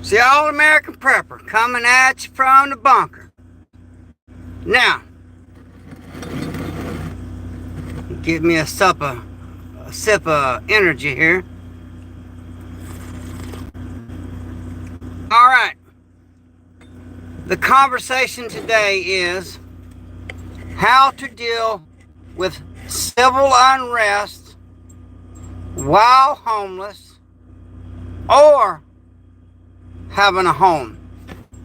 It's the All-American Prepper coming at you from the bunker. Now, give me a sip of energy here. All right. The conversation today is how to deal with civil unrest while homeless or having a home,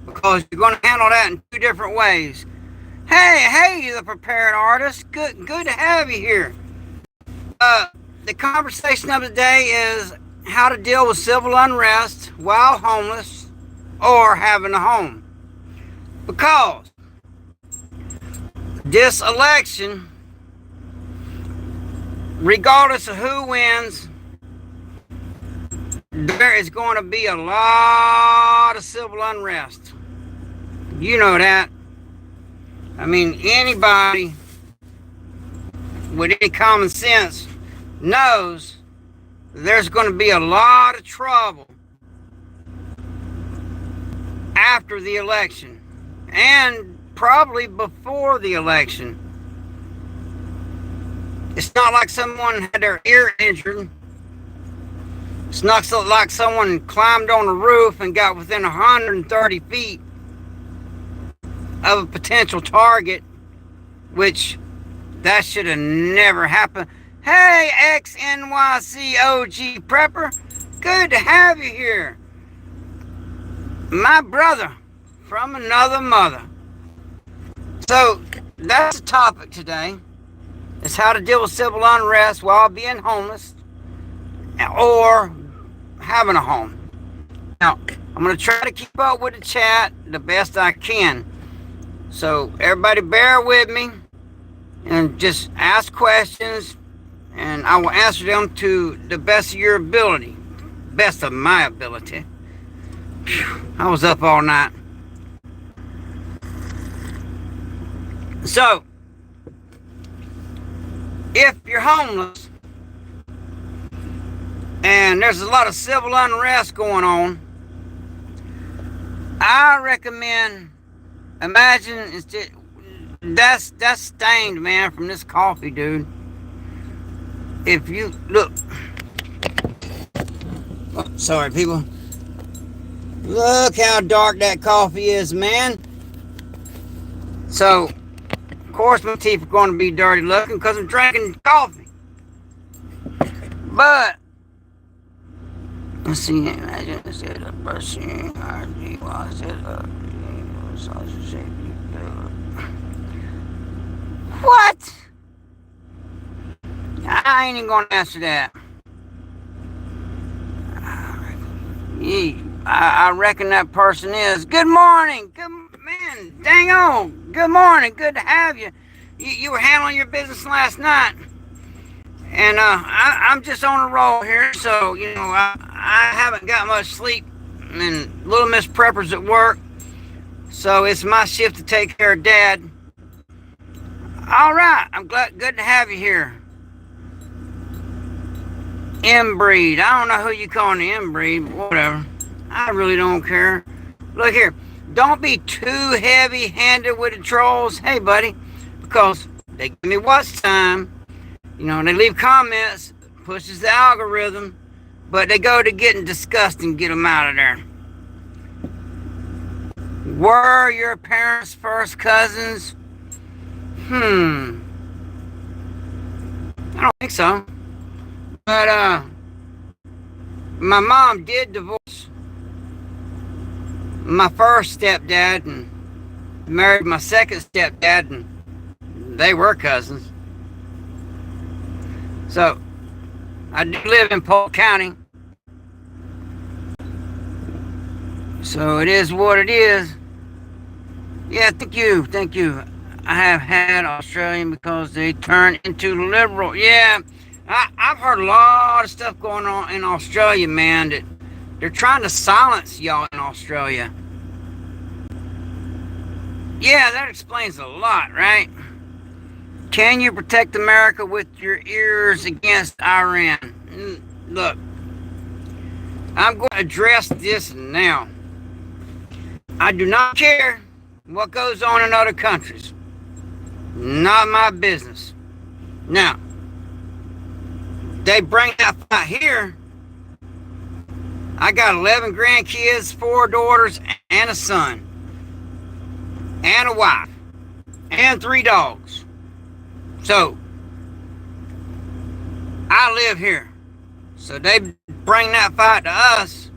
because you're going to handle that in two different ways. Hey, the prepared artist. Good to have you here. The conversation of the day is how to deal with civil unrest while homeless or having a home. Because this election, regardless of who wins, there is going to be a lot of civil unrest. You know that. I mean, anybody with any common sense knows there's going to be a lot of trouble after the election and probably before the election. It's not like someone had their ear injured. It's not like someone climbed on a roof and got within 130 feet of a potential target, which that should have never happened. Hey, XNYCOG Prepper, good to have you here. My brother from another mother. So that's the topic today. It's how to deal with civil unrest while being homeless or having a home. Now, I'm going to try to keep up with the chat the best I can. So everybody bear with me and just ask questions and I will answer them to the best of your ability. Best of my ability. Whew, I was up all night. So, if you're homeless and there's a lot of civil unrest going on, I recommend, imagine it's just, that's stained, man, from this coffee, dude. If you look, oh, sorry people, look how dark that coffee is, man. So of course my teeth are going to be dirty looking because I'm drinking coffee. But let's see, imagine instead of brushing our teeth while what? I ain't even gonna answer that. I reckon that person is. Good morning. Good man. Dang on. Good morning. Good to have you. You were handling your business last night, and I'm just on a roll here. So you know I haven't got much sleep, and Little Miss Prepper's at work, so it's my shift to take care of Dad. All right. I'm glad. Good to have you here. Inbreed. I don't know who you calling the inbreed, but whatever. I really don't care. Look here. Don't be too heavy-handed with the trolls. Hey, buddy. Because they give me watch time. You know, they leave comments. Pushes the algorithm. But they go to getting disgusting. Get them out of there. Were your parents first cousins? I don't think so. But, my mom did divorce my first stepdad and married my second stepdad, and they were cousins. So, I do live in Polk County. So, it is what it is. Yeah, thank you. I have had Australian because they turn into liberal. Yeah. I've heard a lot of stuff going on in Australia, man, that they're trying to silence y'all in Australia. Yeah, that explains a lot, right? Can you protect America with your ears against Iran? Look, I'm going to address this now. I do not care what goes on in other countries. Not my business. Now, they bring that fight here. I got 11 grandkids, 4 daughters, and a son, and a wife, and 3 dogs. So, I live here. So they bring that fight to us.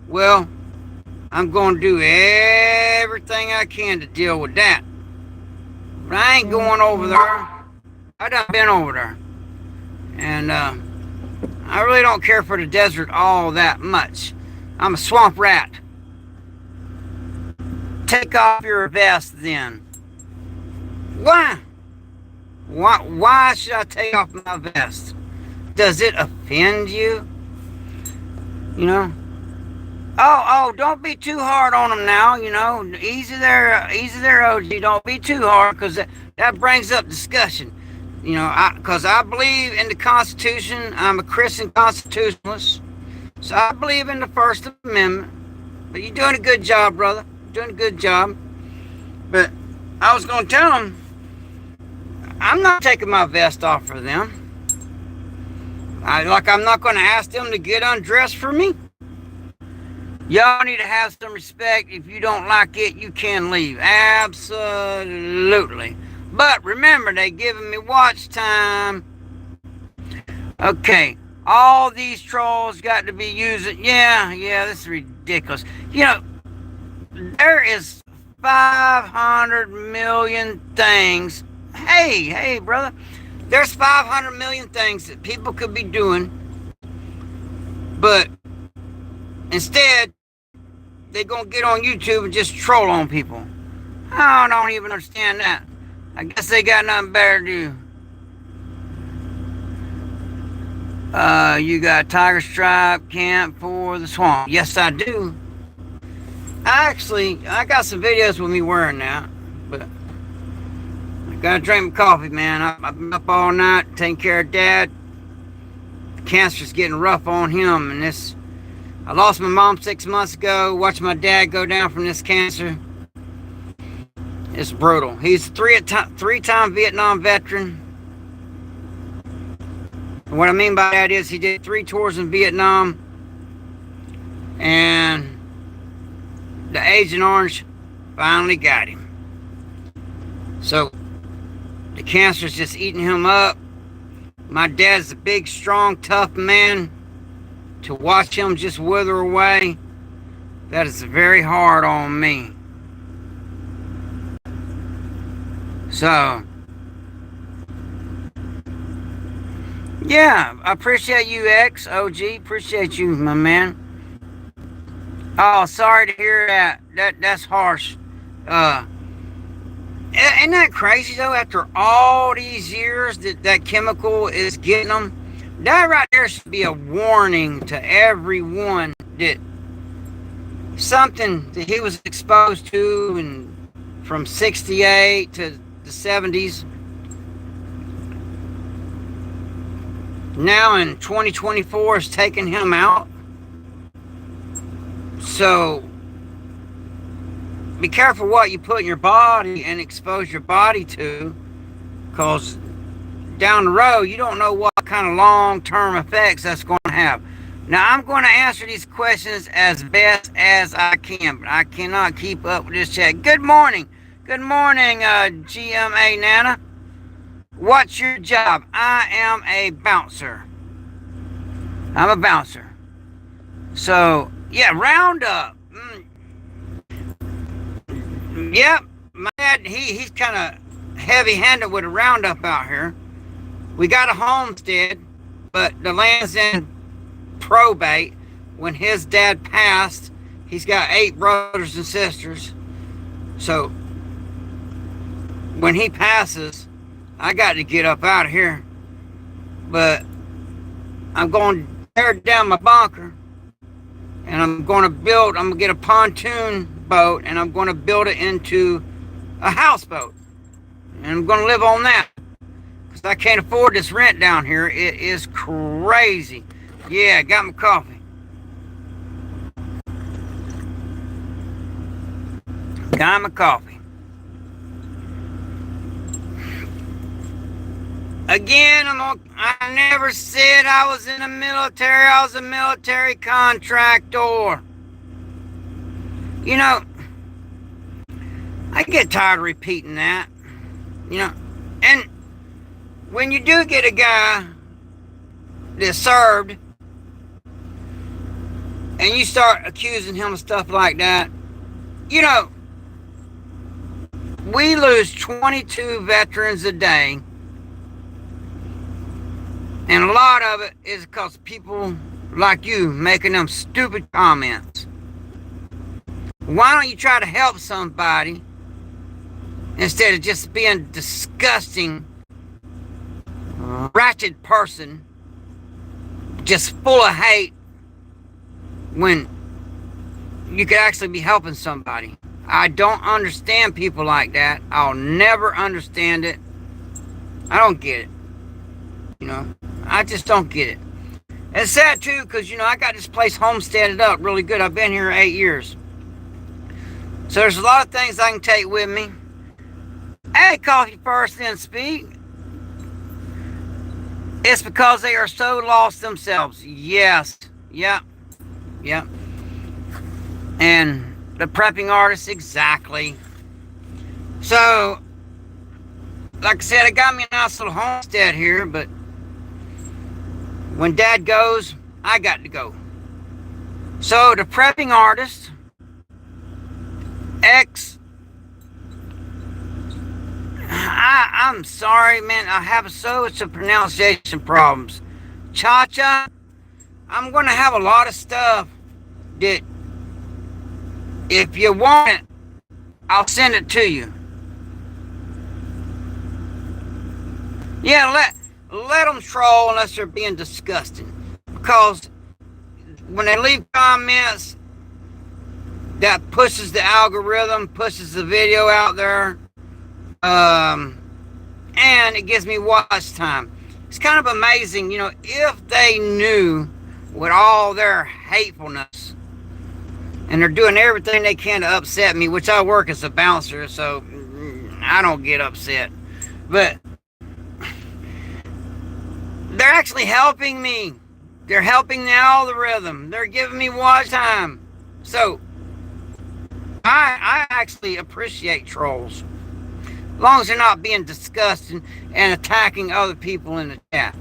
Well, I'm going to do everything I can to deal with that. But I ain't going over there. I done been over there. And I really don't care for the desert all that much. I'm a swamp rat. Take off your vest then. Why? Why should I take off my vest? Does it offend you? You know? Oh, don't be too hard on them now, you know. Easy there, OG. Don't be too hard, because that brings up discussion. You know, because I believe in the Constitution. I'm a Christian constitutionalist. So I believe in the First Amendment. But you're doing a good job, brother. You're doing a good job. But I was going to tell them, I'm not taking my vest off for them. I'm not going to ask them to get undressed for me. Y'all need to have some respect. If you don't like it, you can leave. Absolutely. But remember, they giving me watch time. Okay. All these trolls got to be using. Yeah, this is ridiculous. You know, there is 500 million things. Hey, brother. There's 500 million things that people could be doing. But instead, they're going to get on YouTube and just troll on people. I don't even understand that. I guess they got nothing better to do. You got Tiger Stripe Camp for the Swamp. Yes, I do. I got some videos with me wearing that. But I got to drink my coffee, man. I've been up all night taking care of Dad. The cancer's getting rough on him. And I lost my mom 6 months ago. Watched my dad go down from this cancer. It's brutal. He's a three-time Vietnam veteran. And what I mean by that is he did 3 tours in Vietnam. And the Agent Orange finally got him. So the cancer's just eating him up. My dad's a big, strong, tough man. To watch him just wither away, that is very hard on me. So, yeah, I appreciate you, OG. Appreciate you, my man. Oh, sorry to hear that. That's harsh. Isn't that crazy, though? After all these years that chemical is getting them, that right there should be a warning to everyone that something that he was exposed to and from 68 to the 70s. Now in 2024 is taking him out. So be careful what you put in your body and expose your body to, because down the road you don't know what kind of long-term effects that's going to have. Now I'm going to answer these questions as best as I can, but I cannot keep up with this chat. Good morning, GMA Nana. What's your job? I am a bouncer. I'm a bouncer. So yeah, Roundup. Yep, my dad, he's kind of heavy-handed with a Roundup out here. We got a homestead, but the land's in probate. When his dad passed, he's got 8 brothers and sisters. So when he passes, I got to get up out of here. But I'm going to tear down my bunker, and I'm going to get a pontoon boat, and I'm going to build it into a houseboat, and I'm going to live on that, because I can't afford this rent down here. It is crazy. Yeah, got my coffee. Got my coffee. Again, I never said I was in the military. I was a military contractor. You know, I get tired of repeating that. You know, and when you do get a guy that served and you start accusing him of stuff like that, you know, we lose 22 veterans a day, and a lot of it is because people like you making them stupid comments. Why don't you try to help somebody instead of just being a disgusting, ratchet person, just full of hate, when you could actually be helping somebody? I don't understand people like that. I'll never understand it. I don't get it. You know, I just don't get it. And it's sad too, because, you know, I got this place homesteaded up really good. I've been here 8 years. So there's a lot of things I can take with me. Hey, coffee first, then speak. It's because they are so lost themselves. Yes. Yep. Yep. And the prepping artist, exactly. So, like I said, it got me a nice little homestead here, but when Dad goes, I got to go. So, the prepping artist, I'm sorry, man, I have such a pronunciation problems. Cha-cha, I'm going to have a lot of stuff that, if you want it, I'll send it to you. Yeah, let them troll unless they're being disgusting. Because when they leave comments, that pushes the algorithm, pushes the video out there, and it gives me watch time. It's kind of amazing, you know, if they knew with all their hatefulness, and they're doing everything they can to upset me, which I work as a bouncer, so I don't get upset. But they're actually helping me. They're helping the algorithm. They're giving me watch time. So I actually appreciate trolls, as long as they're not being disgusting and attacking other people in the chat.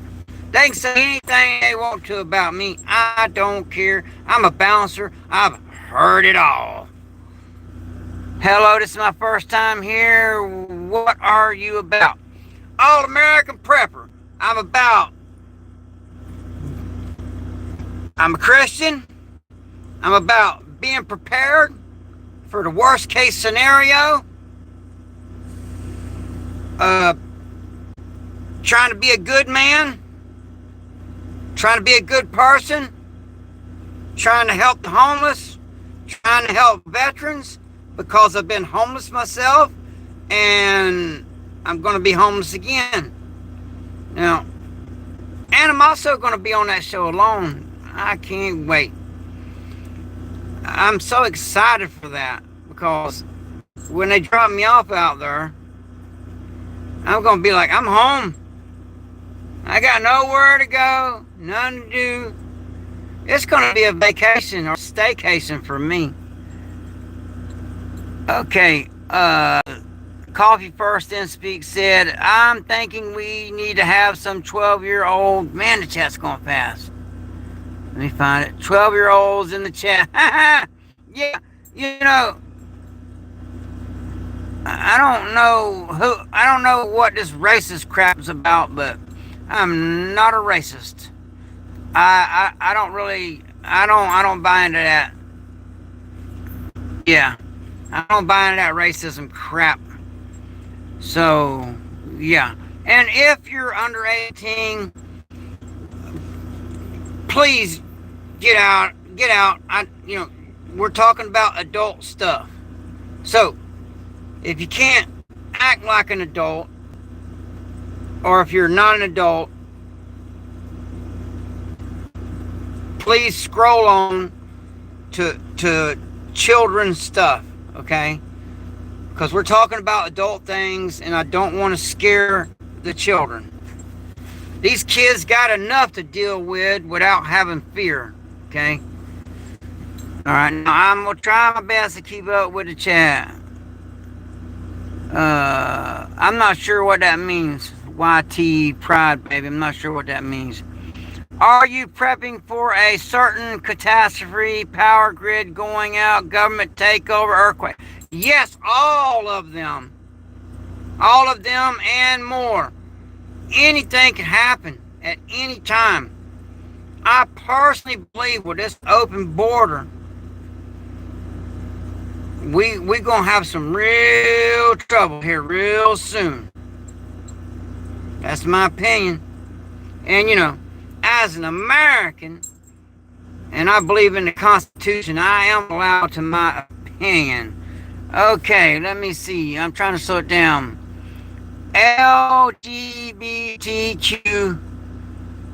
They can say anything they want to about me. I don't care. I'm a bouncer. I've heard it all. Hello, this is my first time here. What are you about? All-American Prepper. I'm a Christian. I'm about being prepared for the worst case scenario. Trying to be a good man. Trying to be a good person. Trying to help the homeless. Trying to help veterans, because I've been homeless myself, and I'm going to be homeless again. Now, and I'm also going to be on that show alone. I can't wait. I'm so excited for that, because when they drop me off out there, I'm going to be like, I'm home. I got nowhere to go, nothing to do. It's going to be a vacation or staycation for me. Okay, Coffee First Then Speak said, I'm thinking we need to have some 12-year-old, man, the chat's going fast. Let me find it. 12-year-olds in the chat. Yeah, you know, I don't know what this racist crap is about, but I'm not a racist. I don't buy into that. Yeah, I don't buy into that racism crap. So, yeah. And if you're under 18, please get out. We're talking about adult stuff. So, if you can't act like an adult, or if you're not an adult, please scroll on to children's stuff, okay? because we're talking about adult things, and I don't want to scare the children. These kids got enough to deal with without having fear, okay? All right, now I'm going to try my best to keep up with the chat. I'm not sure what that means. YT Pride, baby. I'm not sure what that means. Are you prepping for a certain catastrophe, power grid going out, government takeover, earthquake? Yes, all of them. All of them and more. Anything can happen at any time. I personally believe with this open border, we're going to have some real trouble here real soon. That's my opinion. And, you know, as an American, and I believe in the Constitution, I am allowed to my opinion. Okay, let me see. I'm trying to slow it down. LGBTQ.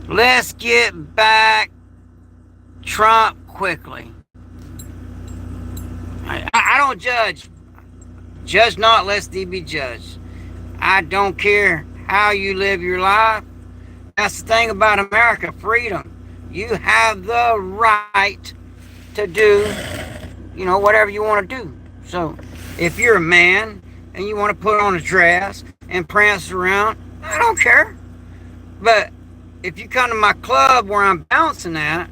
Let's get back Trump quickly. I don't judge. Judge not, lest thee be judged. I don't care how you live your life. That's the thing about America, freedom. You have the right to do, you know, whatever you want to do. So if you're a man and you want to put on a dress and prance around, I don't care. But if you come to my club where I'm bouncing at,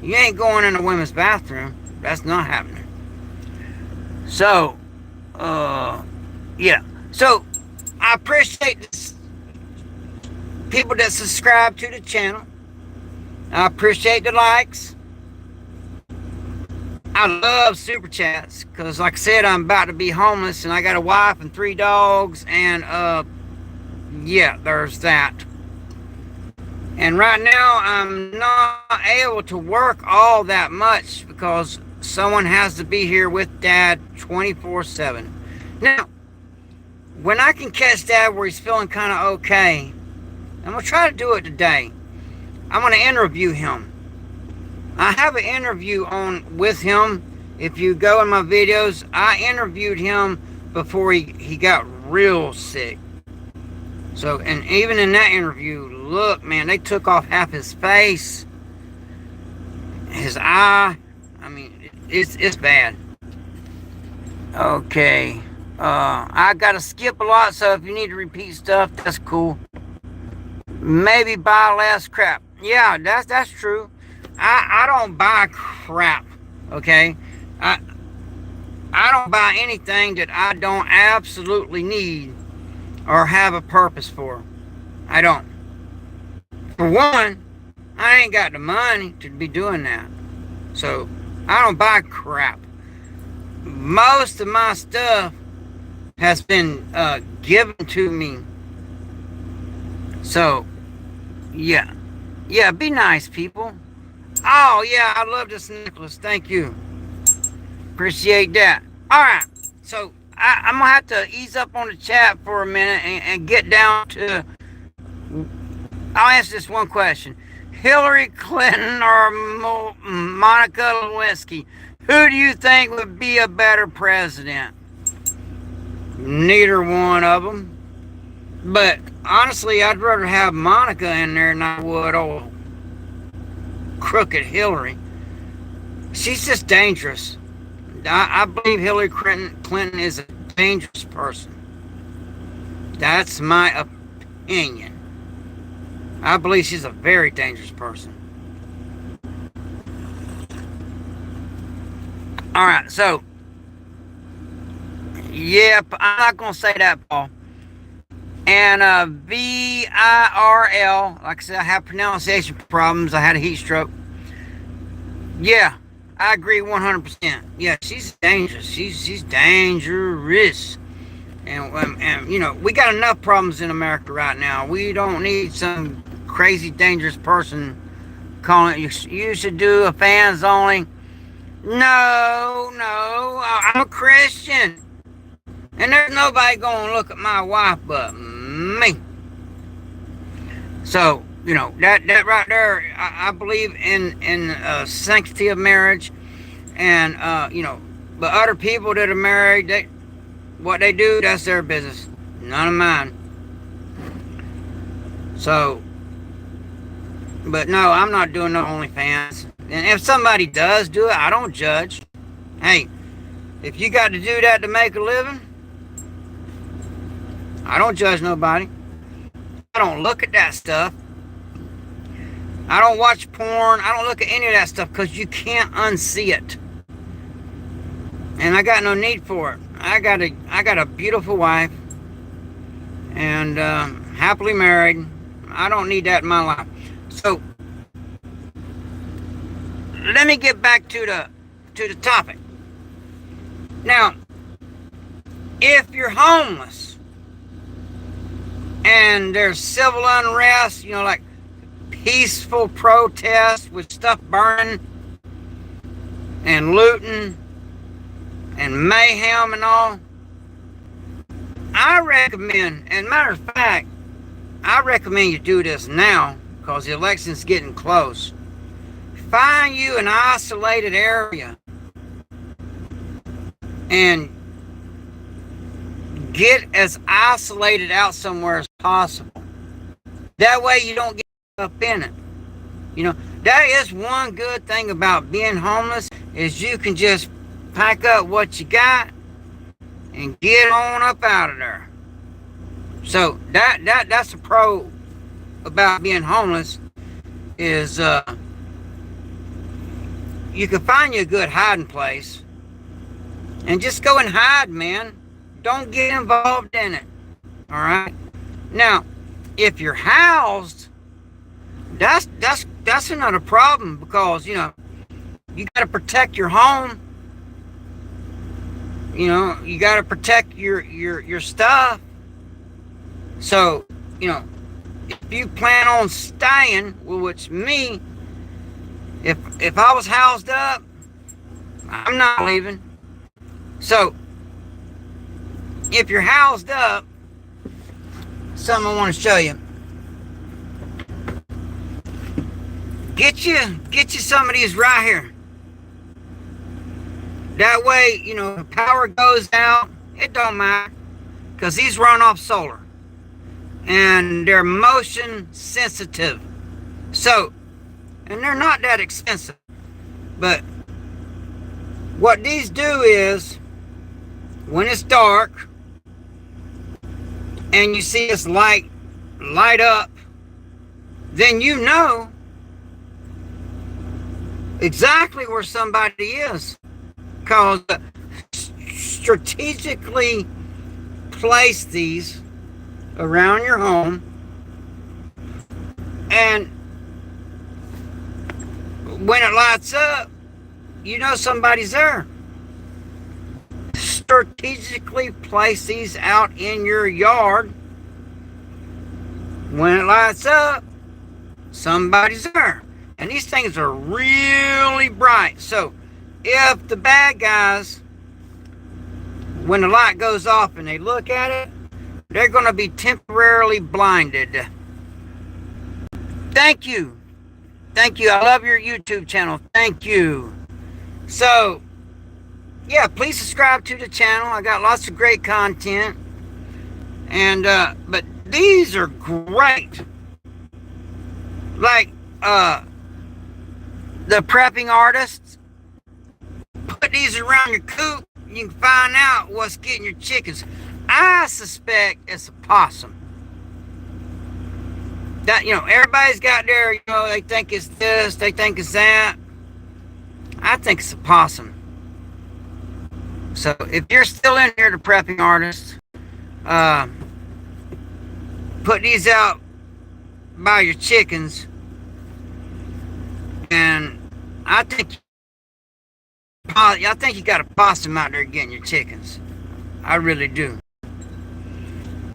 you ain't going in the women's bathroom. That's not happening. So, yeah. So, I appreciate this, people that subscribe to the channel. I appreciate the likes. I love super chats because, like I said, I'm about to be homeless and I got a wife and 3 dogs, and yeah, there's that. And right now, I'm not able to work all that much because someone has to be here with Dad 24/7. Now, when I can catch Dad where he's feeling kind of okay, I'm going to try to do it today. I'm going to interview him. I have an interview on with him. If you go in my videos, I interviewed him before he got real sick. So, and even in that interview, look, man, they took off half his face, his eye. I mean, it's bad. Okay. I gotta skip a lot, so if you need to repeat stuff, that's cool. Maybe buy less crap. Yeah, that's true. I don't buy crap, okay? I don't buy anything that I don't absolutely need or have a purpose for. I don't. For one, I ain't got the money to be doing that. So, I don't buy crap. Most of my stuff has been given to me. So, yeah. Yeah, be nice, people. Oh, yeah, I love this necklace. Thank you. Appreciate that. All right. So, I'm going to have to ease up on the chat for a minute and get down to... I'll answer this one question. Hillary Clinton or Monica Lewinsky? Who do you think would be a better president? Neither one of them. But honestly, I'd rather have Monica in there than I would old crooked Hillary. She's just dangerous. I believe Hillary Clinton is a dangerous person. That's my opinion. I believe she's a very dangerous person. All right, so, yep, I'm not going to say that, Paul. And VIRL, like I said, I have pronunciation problems. I had a heat stroke. Yeah, I agree 100%. Yeah, she's dangerous. She's dangerous. And you know, we got enough problems in America right now. We don't need some crazy dangerous person calling it. You should do a fans only. No, I'm a Christian. And there's nobody going to look at my wife but me. So, you know, that right there, I believe in sanctity of marriage. And, you know, but other people that are married, what they do, that's their business. None of mine. So, but no, I'm not doing no OnlyFans. And if somebody does do it, I don't judge. Hey, if you got to do that to make a living, I don't judge nobody. I don't look at that stuff. I don't watch porn. I don't look at any of that stuff because you can't unsee it. And I got no need for it. I got a beautiful wife and happily married. I don't need that in my life. So let me get back to the topic. Now, if you're homeless and there's civil unrest, like peaceful protests with stuff burning and looting and mayhem and all, I recommend, and matter of fact, I recommend you do this now because the election's getting close. Find you an isolated area and get as isolated out somewhere as possible. That way you don't get up in it. That is one good thing about being homeless is you can just pack up what you got and get on up out of there. So that's a pro about being homeless is you can find you a good hiding place and just go and hide, man. Don't get involved in it. All right. Now, if you're housed, that's another problem because you got to protect your home. You got to protect your stuff. So, if you plan on staying, which me, if I was housed up, I'm not leaving. So, if you're housed up, something I want to show you. Get you some of these right here. That way, the power goes out, it don't matter, because these run off solar. And they're motion sensitive. So, and they're not that expensive. But what these do is, when it's dark, and you see this light up, then you know exactly where somebody is. Because strategically place these around your home, and when it lights up, somebody's there. Strategically place these out in your yard. When it lights up, somebody's there. And these things are really bright. So if the bad guys, when the light goes off and they look at it, they're going to be temporarily blinded. Thank you. I love your YouTube channel. Thank you. So, yeah, please subscribe to the channel. I got lots of great content. And, but these are great. Like, the prepping artists, put these around your coop. You can find out what's getting your chickens. I suspect it's a possum. That, everybody's got their, they think it's this, they think it's that. I think it's a possum. So if you're still in here, the prepping artists, put these out by your chickens, and I think you got a possum out there getting your chickens. I really do.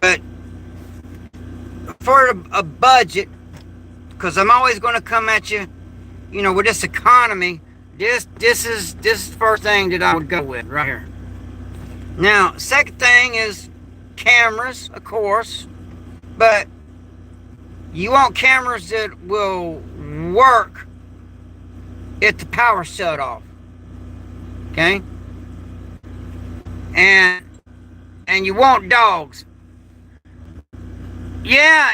But for a budget, because I'm always going to come at you, with this economy, this is the first thing that I would go with right here. Now, second thing is cameras, of course, but you want cameras that will work if the power shut off. Okay? And and you want dogs. Yeah,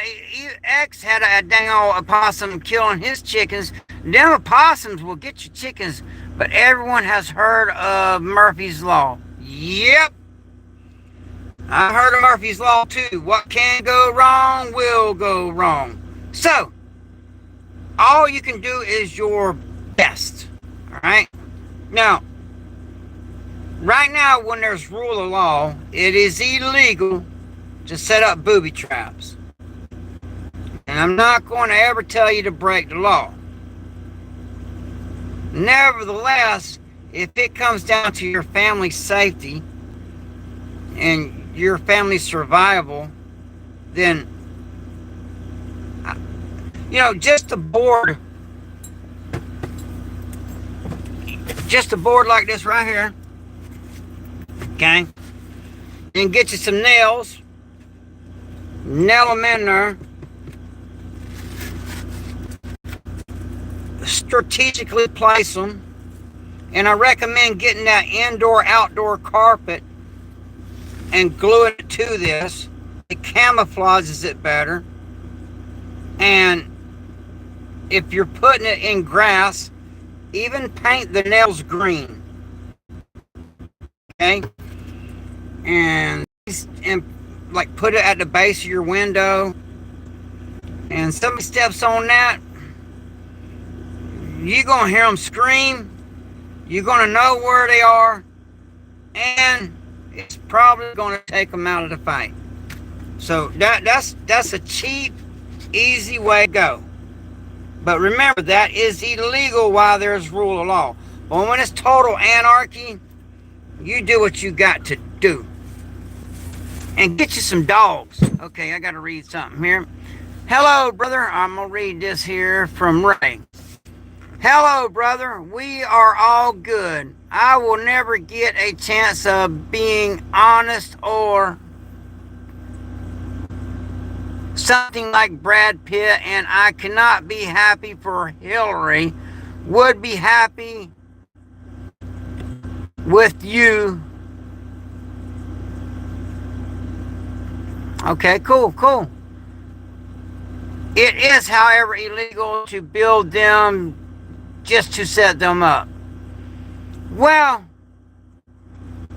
X had a dang old opossum killing his chickens. Them opossums will get your chickens, but everyone has heard of Murphy's Law. Yep, I've heard of Murphy's Law too. What can go wrong will go wrong. So, all you can do is your best. All right? Now, right now, when there's rule of law, it is illegal to set up booby traps. And I'm not going to ever tell you to break the law. Nevertheless, if it comes down to your family's safety and your family's survival, then, you know, just a board like this right here, okay, and get you some nails, nail them in there, strategically place them, and I recommend getting that indoor-outdoor carpet and gluing it to this. It camouflages it better. And if you're putting it in grass, even paint the nails green. Okay? And like put it at the base of your window. And somebody steps on that, you're going to hear them scream. You're going to know where they are. And it's probably going to take them out of the fight. So that's a cheap, easy way to go. But remember, that is illegal while there's rule of law. But when it's total anarchy, you do what you got to do. And get you some dogs. Okay, I got to read something here. Hello, brother. I'm going to read this here from Ray. Hello, brother. We are all good. I will never get a chance of being honest or something like Brad Pitt, and I cannot be happy for Hillary. Would be happy with you. Okay, cool. It is, however, illegal to build them just to set them up. Well,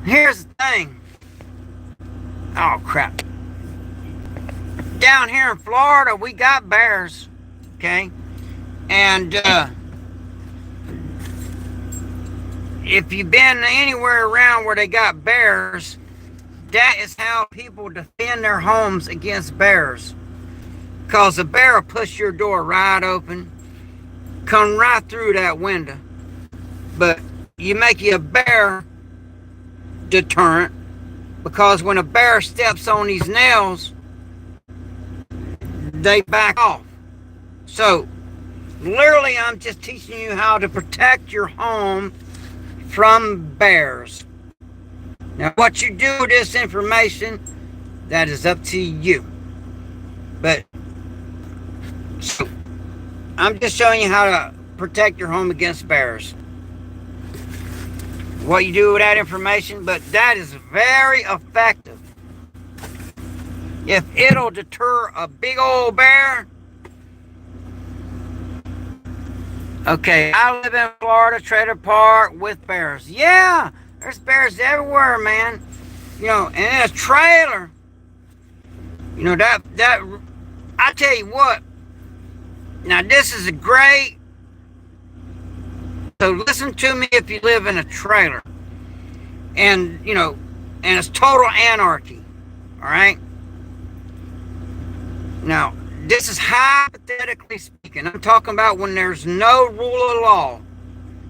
here's the thing. Oh, crap. Down here in Florida, we got bears, okay? And if you've been anywhere around where they got bears, that is how people defend their homes against bears. Because a bear will push your door right open, come right through that window. But you make you a bear deterrent, because when a bear steps on these nails, they back off. So, literally, I'm just teaching you how to protect your home from bears. Now, what you do with this information, that is up to you. But, so, I'm just showing you how to protect your home against bears. What you do with that information, but that is very effective. If it'll deter a big old bear. Okay, I live in Florida, trailer park with bears. Yeah, there's bears everywhere, man. You know, and in a trailer, you know, that I tell you what. Now, this is a great. So listen to me if you live in a trailer. And, you know, and it's total anarchy. All right? Now, this is hypothetically speaking. I'm talking about when there's no rule of law.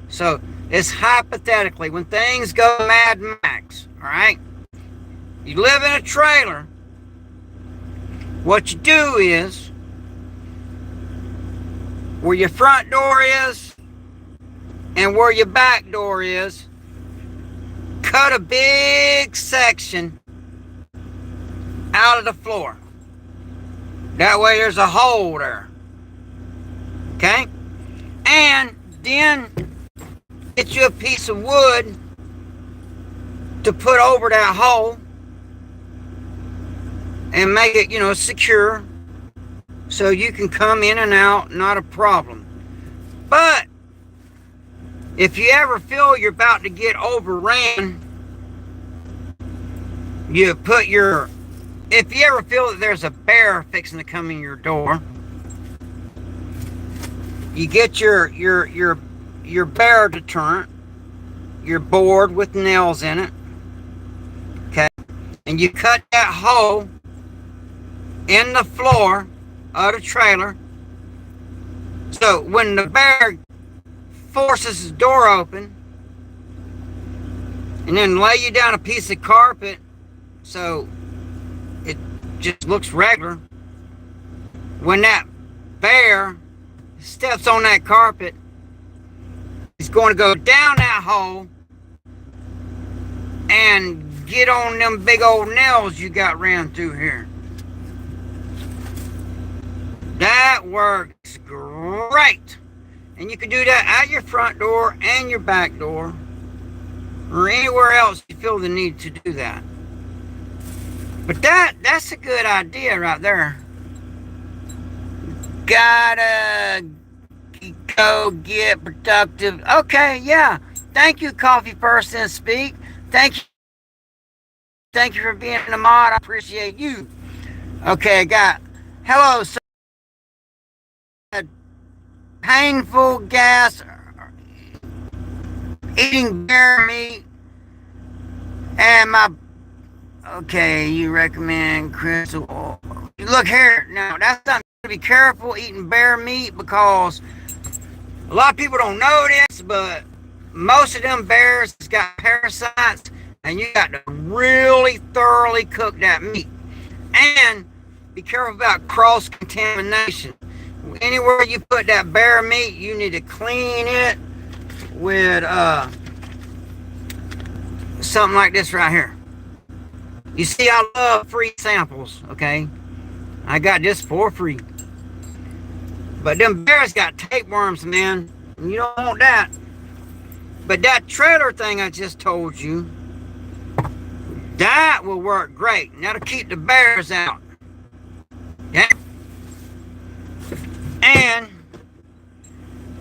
So, it's hypothetically when things go Mad Max. All right? You live in a trailer. What you do is, where your front door is and where your back door is, cut a big section out of the floor. That way there's a hole there. Okay? And then get you a piece of wood to put over that hole. and make it, secure so you can come in and out, not a problem. But if you ever feel you're about to get overran, if you ever feel that there's a bear fixing to come in your door, you get your bear deterrent, your board with nails in it, okay, and you cut that hole in the floor of the trailer, so when the bear forces his door open, and then lay you down a piece of carpet so it just looks regular. When that bear steps on that carpet, he's going to go down that hole and get on them big old nails you got ran through here. That works great. And you can do that at your front door and your back door, or anywhere else you feel the need to do that. But that's a good idea right there. Gotta go get productive. Okay, yeah. Thank you, Coffee Person Speak. Thank you for being a mod. I appreciate you. Okay, I got hello, sir. Painful gas, eating bear meat, and okay, you recommend crystal oil. Look here, now that's something to be careful eating bear meat, because a lot of people don't know this, but most of them bears got parasites, and you got to really thoroughly cook that meat. And be careful about cross-contamination. Anywhere you put that bear meat, you need to clean it with something like this right here. You see, I love free samples, okay? I got this for free. But them bears got tapeworms, man. You don't want that. But that trailer thing I just told you, that will work great. And that'll keep the bears out. Okay? And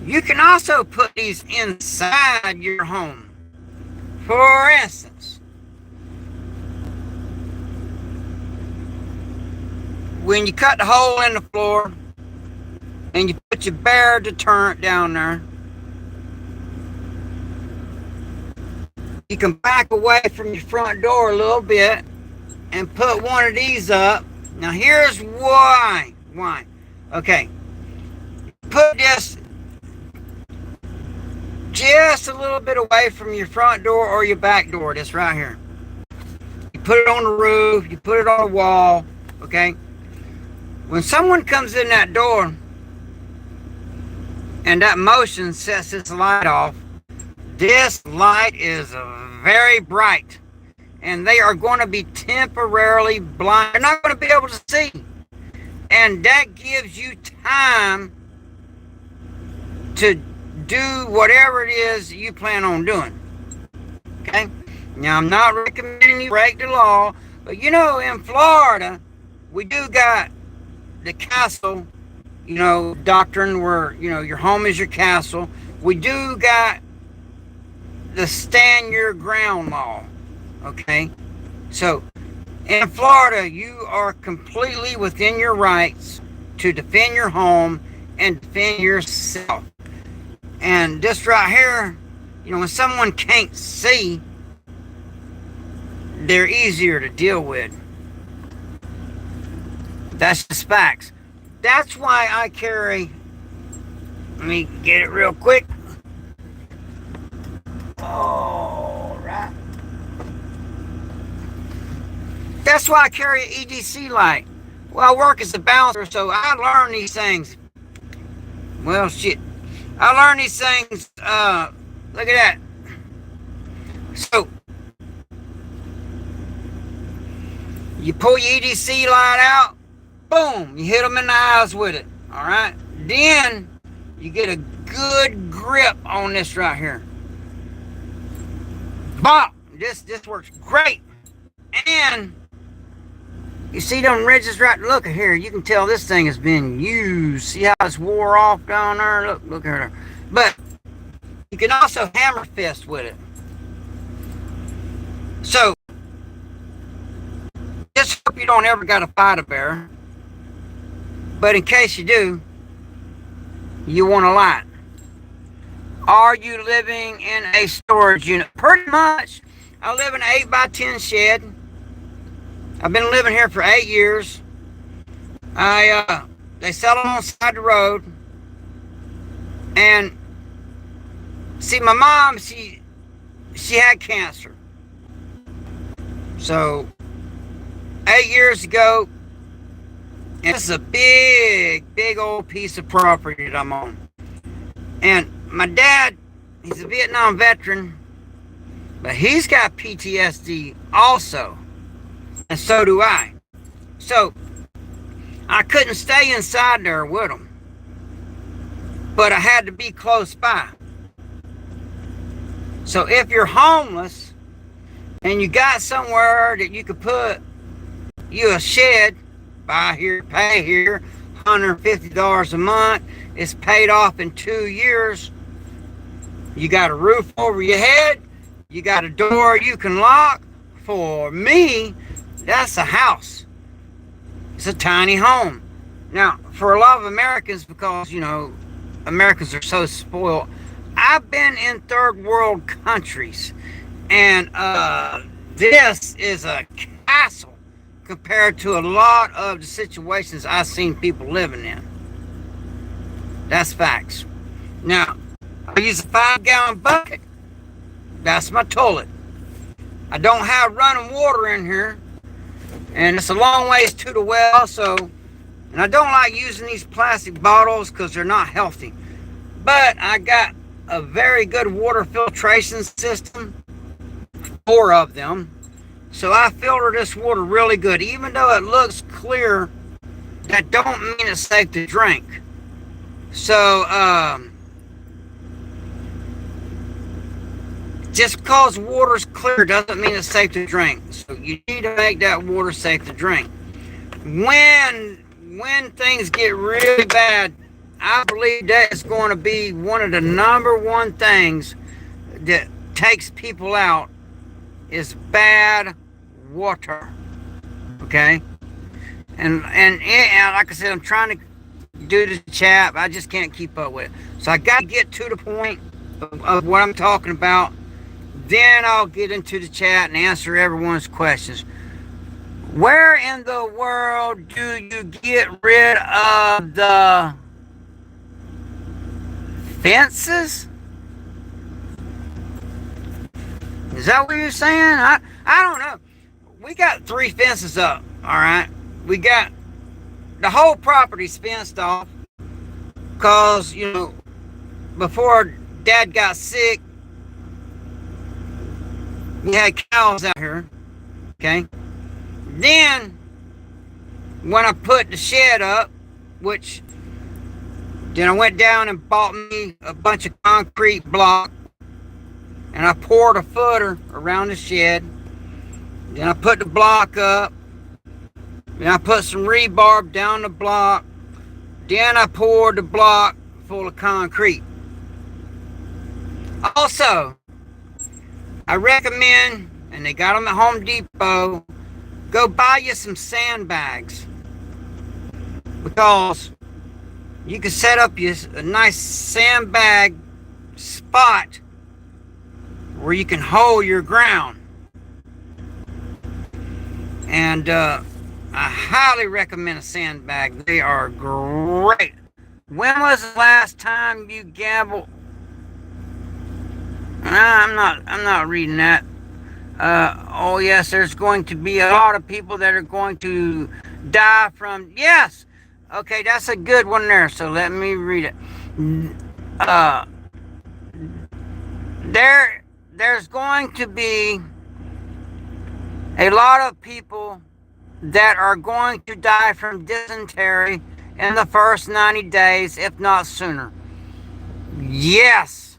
you can also put these inside your home. For instance, when you cut the hole in the floor and you put your bear deterrent down there, you can back away from your front door a little bit and put one of these up. Now here's why. Okay. Put this just a little bit away from your front door or your back door, this right here. You put it on the roof, you put it on the wall, okay? When someone comes in that door and that motion sets this light off, this light is very bright, and they are going to be temporarily blind. They're not going to be able to see. And that gives you time to do whatever it is you plan on doing. Okay? Now, I'm not recommending you break the law, but in Florida, we do got the castle, doctrine where, your home is your castle. We do got the stand your ground law. Okay? So, in Florida, you are completely within your rights to defend your home and defend yourself. And this right here, when someone can't see, they're easier to deal with. That's just facts. That's why I carry, let me get it real quick. All right. That's why I carry an EDC light. Well, I work as a bouncer, so I learn these things. Well, shit. I learned these things, look at that. So, you pull your EDC light out, boom, you hit them in the eyes with it, all right? Then, you get a good grip on this right here. Bop! This works great. And You see them ridges right? Look at here. You can tell this thing has been used. See how it's wore off down there? Look at her. But you can also hammer fist with it. So just hope you don't ever got to fight a bear. But in case you do, you want a light. Are you living in a storage unit? Pretty much. I live in an 8x10 shed. I've been living here for 8 years. They sell them on the side of the road. And see, my mom, she had cancer. So 8 years ago, and this is a big old piece of property that I'm on. And my dad, he's a Vietnam veteran, but he's got PTSD also. And so do I. So I couldn't stay inside there with him. But I had to be close by. So if you're homeless and you got somewhere that you could put you a shed, buy here, pay here, $150 a month, it's paid off in 2 years. You got a roof over your head, you got a door you can lock. For me, that's a house. It's a tiny home. Now, for a lot of Americans, because, you know, Americans are so spoiled, I've been in third world countries, and this is a castle compared to a lot of the situations I've seen people living in. That's facts. Now, I use a 5-gallon bucket. That's my toilet. I don't have running water in here, and it's a long ways to the well, and I don't like using these plastic bottles because they're not healthy. But I got a very good water filtration system, 4 of them. So I filter this water really good. Even though it looks clear, that don't mean it's safe to drink. So, just because water's clear doesn't mean it's safe to drink. So you need to make that water safe to drink. When things get really bad, I believe that is going to be one of the number one things that takes people out is bad water. Okay? And like I said, I'm trying to do the chat, but I just can't keep up with it. So I got to get to the point of what I'm talking about. Then I'll get into the chat and answer everyone's questions. Where in the world do you get rid of the fences? Is that what you're saying? I don't know. We got 3 fences up, all right? We got the whole property's fenced off because, you know, before Dad got sick, we had cows out here, okay? Then, when I put the shed up, then I went down and bought me a bunch of concrete block, and I poured a footer around the shed. Then I put the block up. Then I put some rebar down the block. Then I poured the block full of concrete. Also, I recommend, and they got them at Home Depot, go buy you some sandbags. Because you can set up a nice sandbag spot where you can hold your ground. And I highly recommend a sandbag. They are great. When was the last time you gambled? I'm not reading that. Oh yes, there's going to be a lot of people that are going to die from. Yes. Okay, that's a good one there. So let me read it. There's going to be a lot of people that are going to die from dysentery in the first 90 days, if not sooner. Yes,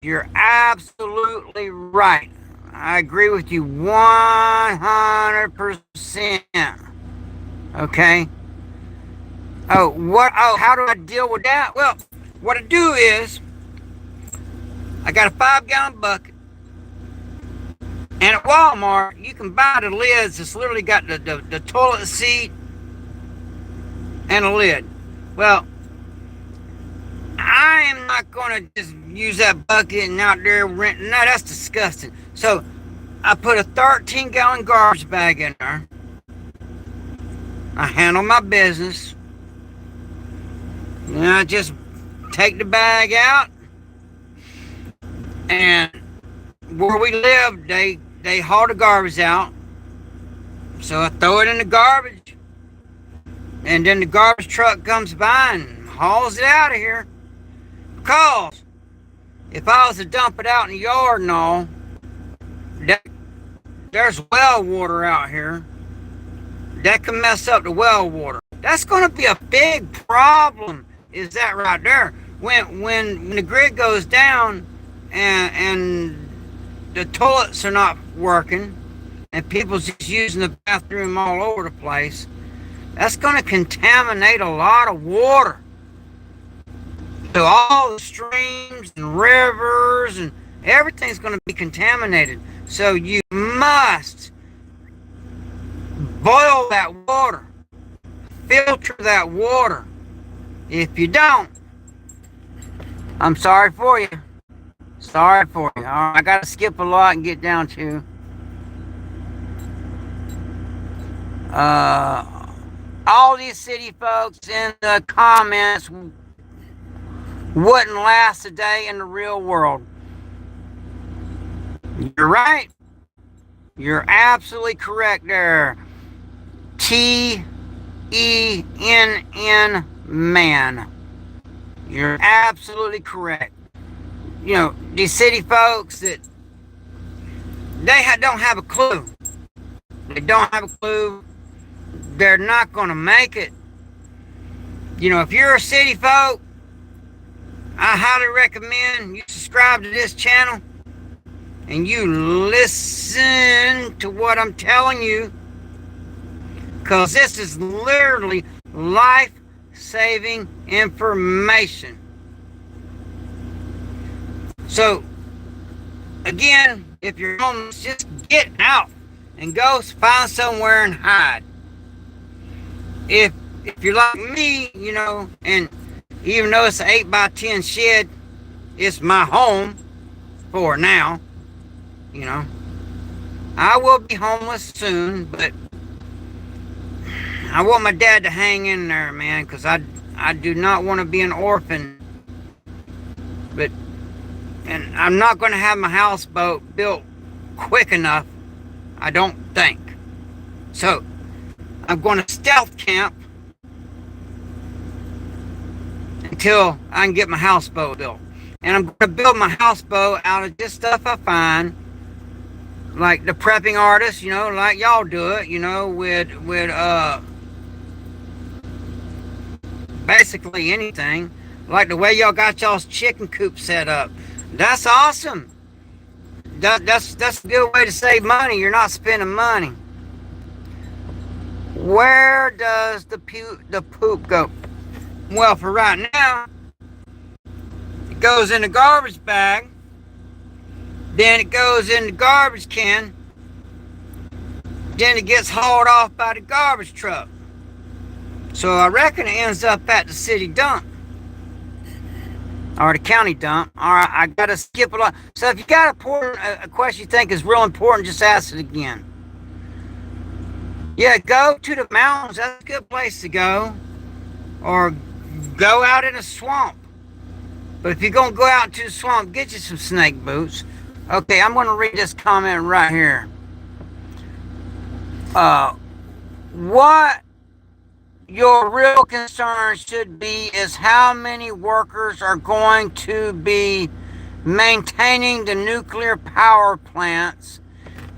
you're absolutely right. I agree with you 100%. Okay. How do I deal with that? Well, what I do is I got a 5-gallon bucket, and at Walmart you can buy the lids. It's literally got the toilet seat and a lid. Well, I am not going to just use that bucket and out there rent. No, that's disgusting. So I put a 13-gallon garbage bag in there. I handle my business. And I just take the bag out, and where we live, they haul the garbage out. So I throw it in the garbage, and then the garbage truck comes by and hauls it out of here. Because if I was to dump it out in the yard and all, there's well water out here that can mess up the well water. That's going to be a big problem. Is that right there? When the grid goes down and the toilets are not working and people's just using the bathroom all over the place, that's going to contaminate a lot of water. So all the streams and rivers and everything's going to be contaminated. So you must boil that water, filter that water. If you don't, I'm sorry for you. Sorry for you. I got to skip a lot and get down to all these city folks in the comments wouldn't last a day in the real world. You're right. You're absolutely correct there. T-E-N-N man. You're absolutely correct. You know, these city folks that don't have a clue. They don't have a clue. They're not going to make it. You know, if you're a city folk, I highly recommend you subscribe to this channel and you listen to what I'm telling you, because this is literally life-saving information. So, again, if you're homeless, just get out and go find somewhere and hide. If you're like me, you know, and even though it's an 8x10 shed, it's my home for now, you know. I will be homeless soon, but I want my dad to hang in there, man, because I do not want to be an orphan. And I'm not going to have my houseboat built quick enough, I don't think. So, I'm going to stealth camp until I can get my houseboat built. And I'm going to build my houseboat out of just stuff I find, like the prepping artists, you know, like y'all do it, you know, with basically anything, like the way y'all got y'all's chicken coop set up. That's awesome. That's a good way to save money. You're not spending money. Where does the poop go? Well, for right now, it goes in the garbage bag. Then it goes in the garbage can. Then it gets hauled off by the garbage truck. So I reckon it ends up at the city dump. Or the county dump. Alright, I gotta skip a lot. So if you got a question you think is real important, just ask it again. Yeah, go to the mountains. That's a good place to go. Or go out in a swamp. But if you're going to go out to the swamp, get you some snake boots. Okay, I'm going to read this comment right here. What your real concern should be is how many workers are going to be maintaining the nuclear power plants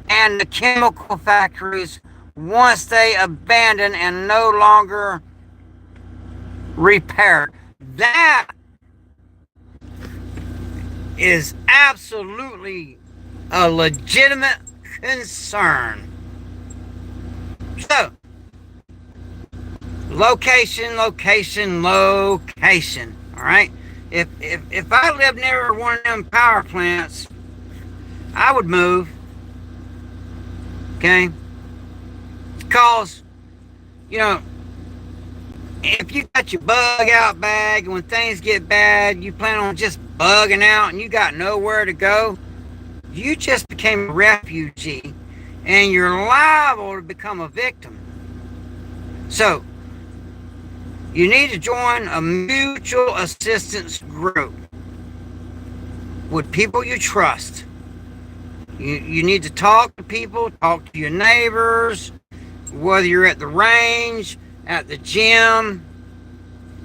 and the chemical factories once they abandon and no longer repaired. That is absolutely a legitimate concern. So, Location, location, location. All right. If I lived near one of them power plants, I would move. Okay. Because, you know, if you got your bug out bag and when things get bad, you plan on just bugging out and you got nowhere to go, you just became a refugee and you're liable to become a victim. So, you need to join a mutual assistance group with people you trust. You need to talk to people, talk to your neighbors, whether you're at the range, at the gym,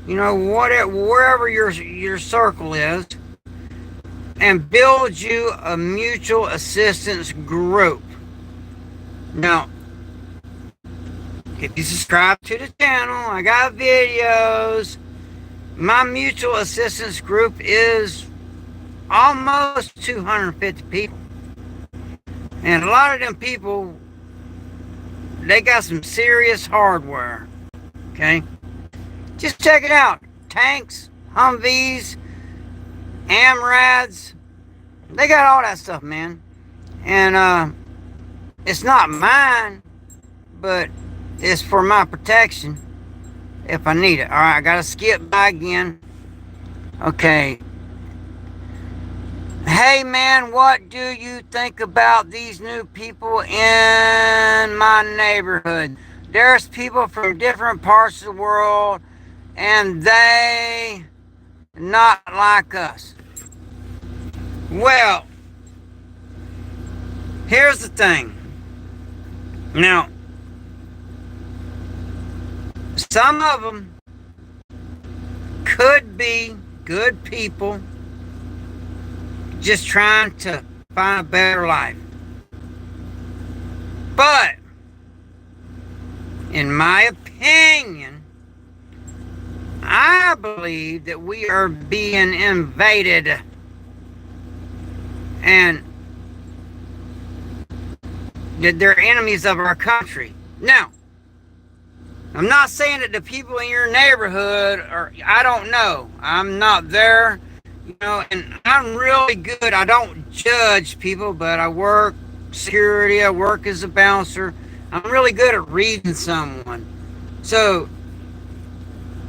you know, whatever, wherever your circle is, and build you a mutual assistance group. Now, if you subscribe to the channel, I got videos. My mutual assistance group is almost 250 people. And a lot of them people, they got some serious hardware. Okay? Just check it out. Tanks, Humvees, Amrads. They got all that stuff, man. And it's not mine, but it's for my protection if I need it. Alright, I gotta skip by again. Okay. Hey man, what do you think about these new people in my neighborhood? There's people from different parts of the world and they not like us. Well, here's the thing. Now, some of them could be good people just trying to find a better life. But, in my opinion, I believe that we are being invaded. And that they're enemies of our country. Now, I'm not saying that the people in your neighborhood are, I don't know. I'm not there, you know, and I'm really good. I don't judge people, but I work security. I work as a bouncer. I'm really good at reading someone. So,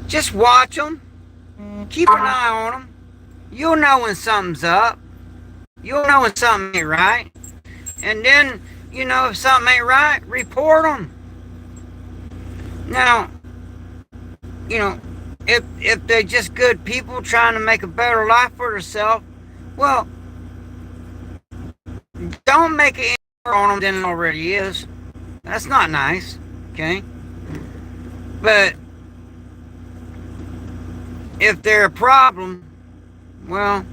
just watch them. Keep an eye on them. You'll know when something's up. You'll know when something ain't right. And then, you know, if something ain't right, report them. Now, you know, if they're just good people trying to make a better life for themselves, well, don't make it more on them than it already is. That's not nice, okay? But if they're a problem, well,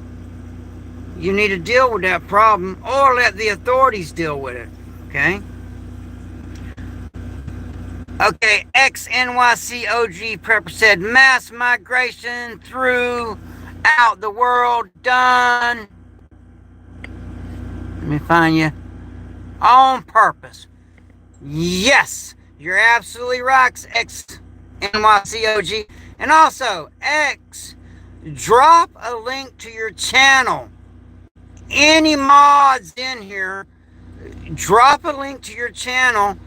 you need to deal with that problem or let the authorities deal with it, okay? Okay, ex-NYCOG Prepper said, mass migration throughout the world done. Let me find you. On purpose. Yes, you're absolutely right, ex-NYCOG. And also, drop a link to your channel. Any mods in here, drop a link to your channel,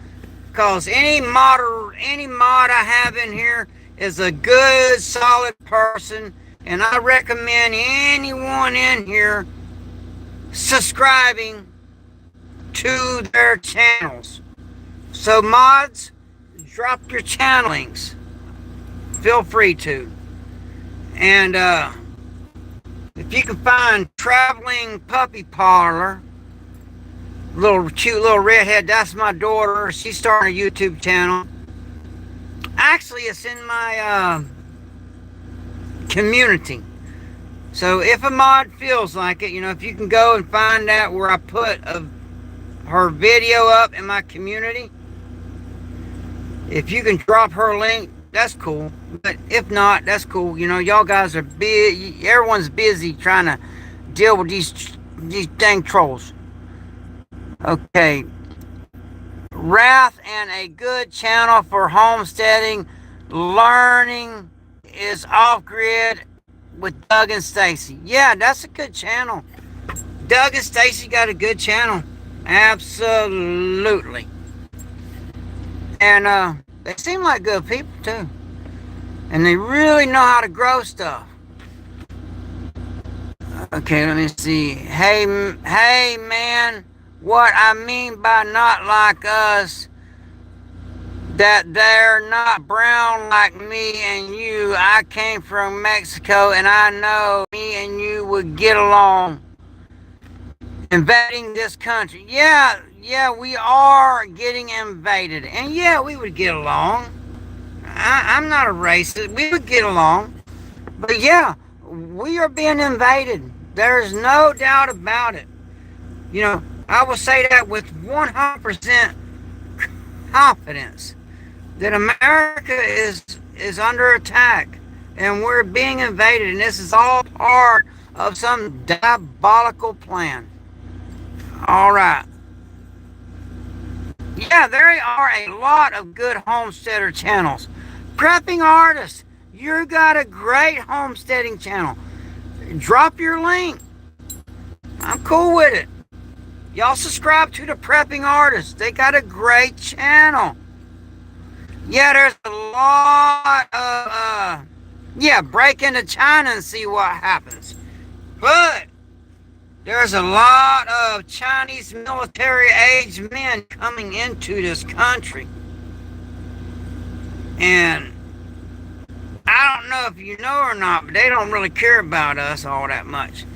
because any mod I have in here is a good, solid person, and I recommend anyone in here subscribing to their channels. So mods, drop your channel links. Feel free to. And if you can find Traveling Puppy Parlor, little cute little redhead, that's my daughter. She's starting a YouTube channel. Actually, it's in my community. So if a mod feels like it, you know, if you can go and find that where I put her video up in my community, if you can drop her link, that's cool. But if not, that's cool. You know, y'all guys are busy. Everyone's busy trying to deal with these dang trolls. Okay. Wrath and a good channel for homesteading. Learning is off grid with Doug and Stacy. Yeah, that's a good channel. Doug and Stacy got a good channel. Absolutely. And they seem like good people too. And they really know how to grow stuff. Okay, let me see. Hey man, what I mean by not like us, that they're not brown like me and you. I came from Mexico and I know me and you would get along. Invading this country. Yeah, we are getting invaded. And yeah, we would get along. I'm not a racist. We would get along. But yeah, we are being invaded. There's no doubt about it. You know, I will say that with 100% confidence that America is under attack and we're being invaded, and this is all part of some diabolical plan. All right. Yeah, there are a lot of good homesteader channels. Prepping Artists, you got a great homesteading channel. Drop your link. I'm cool with it. Y'all subscribe to the Prepping Artists. They got a great channel. Yeah, there's a lot of, break into China and see what happens. But there's a lot of Chinese military-aged men coming into this country. And I don't know if you know or not, but they don't really care about us all that much.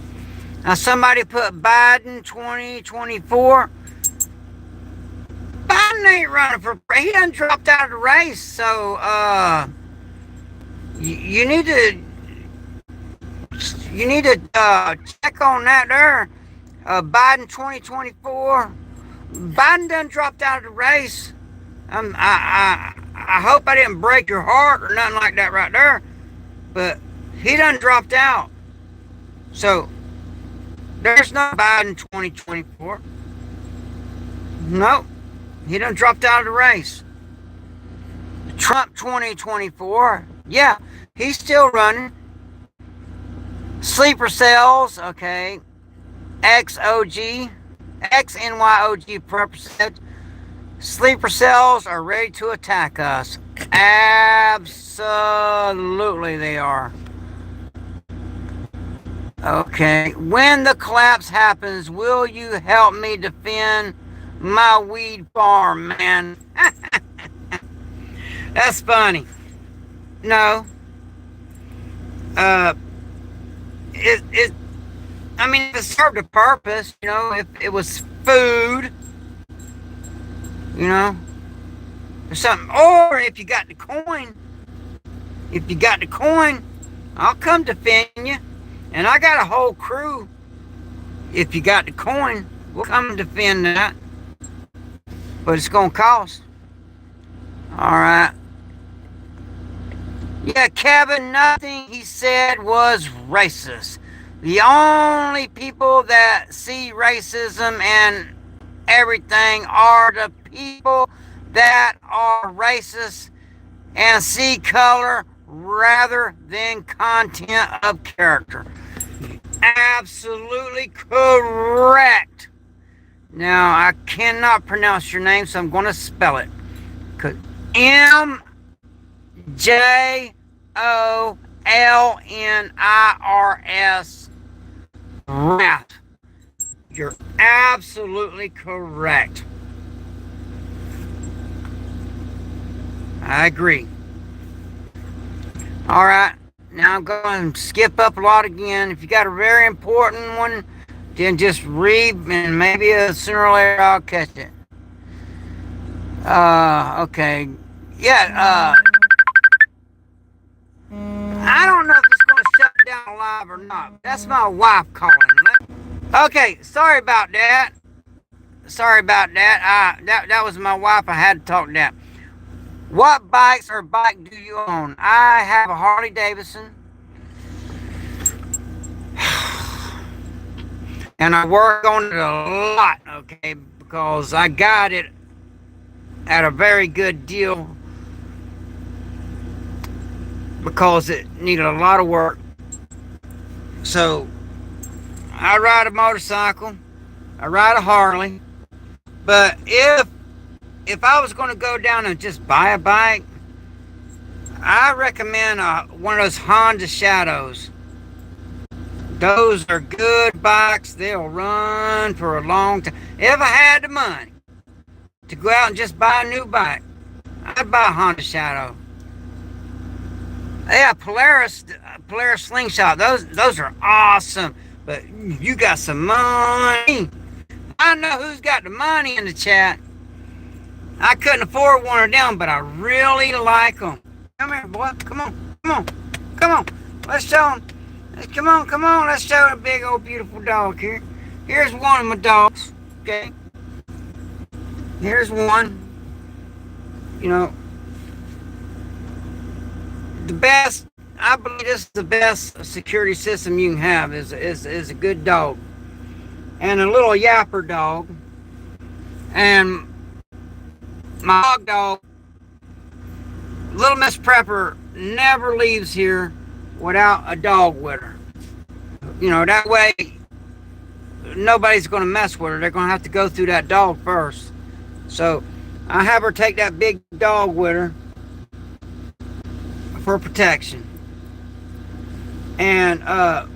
Now, somebody put Biden 2024. Biden ain't running for president. He done dropped out of the race. So, you need to check on that there. Biden 2024. Biden done dropped out of the race. I hope I didn't break your heart or nothing like that right there. But he done dropped out. So, there's no Biden 2024. Nope. He done dropped out of the race. Trump 2024. Yeah, he's still running. Sleeper cells, okay. XOG. XNYOG percent. Sleeper cells are ready to attack us. Absolutely they are. Okay. When the collapse happens, will you help me defend my weed farm, man? That's funny. No. If it served a purpose, if it was food, or something, or if you got the coin, I'll come defend you. And I got a whole crew. If you got the coin, we'll come defend that. But it's going to cost. Alright. Yeah, Kevin, nothing he said was racist. The only people that see racism and everything are the people that are racist and see color rather than content of character. Absolutely correct. Now, I cannot pronounce your name, so I'm going to spell it. MJOLNIRS. Wrath. You're absolutely correct. I agree. All right. Now I'm going to skip up a lot again. If you got a very important one, then just read, and maybe sooner or later I'll catch it. Okay. Yeah, I don't know if it's going to shut down live or not. That's my wife calling. Okay, sorry about that. That was my wife. I had to talk to that. What bikes or bike do you own? I have a Harley Davidson. And I work on it a lot, okay, because I got it at a very good deal. because it needed a lot of work. So I ride a motorcycle, I ride a Harley, but if I was going to go down and just buy a bike, I recommend one of those Honda Shadows. Those are good bikes. They'll run for a long time. If I had the money to go out and just buy a new bike, I'd buy a Honda Shadow. Yeah, Polaris Slingshot. Those are awesome. But you got some money. I know who's got the money in the chat. I couldn't afford one of them, but I really like them. Come here, boy. Come on. Let's show them. Come on. Let's show the big old beautiful dog here. Here's one of my dogs. Okay. Here's one. You know, the best. I believe this is the best security system you can have. Is a good dog, and a little yapper dog, and my dog, Little Miss Prepper, never leaves here without a dog with her. You know, that way nobody's going to mess with her. They're going to have to go through that dog first. So I have her take that big dog with her for protection. And I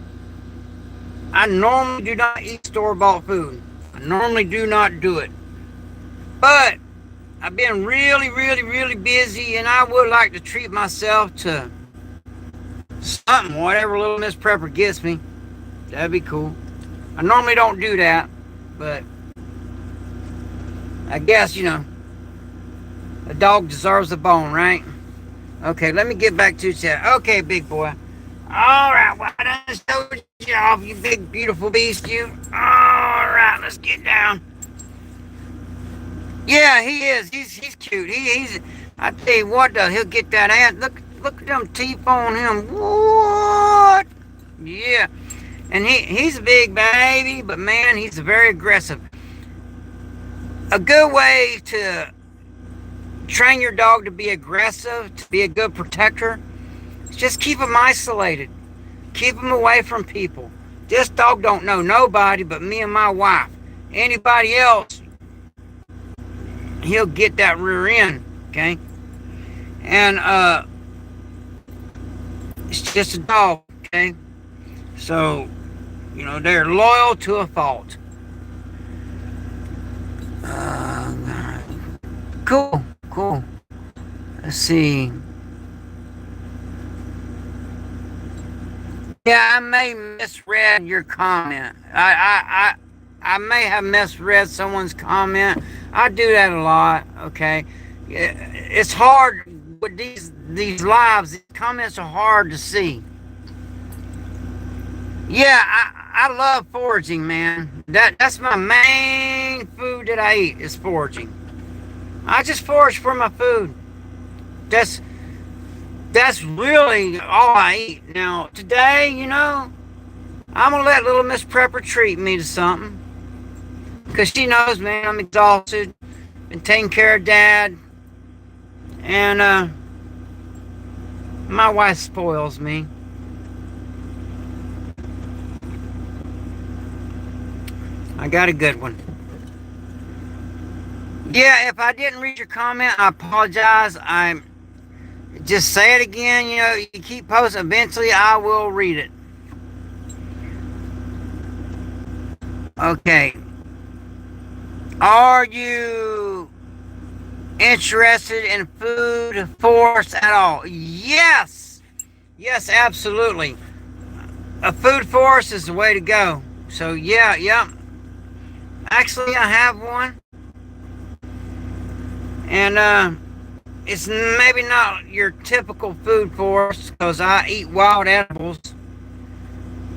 normally do not eat store-bought food. I normally do not do it. But I've been really busy, and I would like to treat myself to something, whatever Little Miss Prepper gets me. That'd be cool. I normally don't do that, but I guess, you know, a dog deserves a bone, right? Okay, let me get back to chat. Okay, big boy. Alright, well, I done showed you off, you big, beautiful beast, you. Alright, let's get down. Yeah, he is. He's cute. He's. I tell you what, though, he'll get that ass. Look at them teeth on him. What? Yeah. And he's a big baby, but man, he's very aggressive. A good way to train your dog to be aggressive, to be a good protector, is just keep him isolated. Keep him away from people. This dog don't know nobody but me and my wife. Anybody else, he'll get that rear end, okay? And it's just a dog, okay? So, you know, they're loyal to a fault. Cool. Let's see. Yeah, I may misread your comment. I may have misread someone's comment. I do that a lot, okay? It's hard with these lives. These comments are hard to see. Yeah, I love foraging, man. That's my main food that I eat is foraging. I just forage for my food. That's really all I eat. Now, today, you know, I'm going to let Little Miss Prepper treat me to something. Because she knows, man, I'm exhausted. Been taking care of Dad. And, my wife spoils me. I got a good one. Yeah, if I didn't read your comment, I apologize. Just say it again. You know, you keep posting. Eventually, I will read it. Okay. Are you interested in food forest at all? Yes. Yes, absolutely. A food forest is the way to go. So, yeah. Actually, I have one. And, it's maybe not your typical food forest because I eat wild edibles.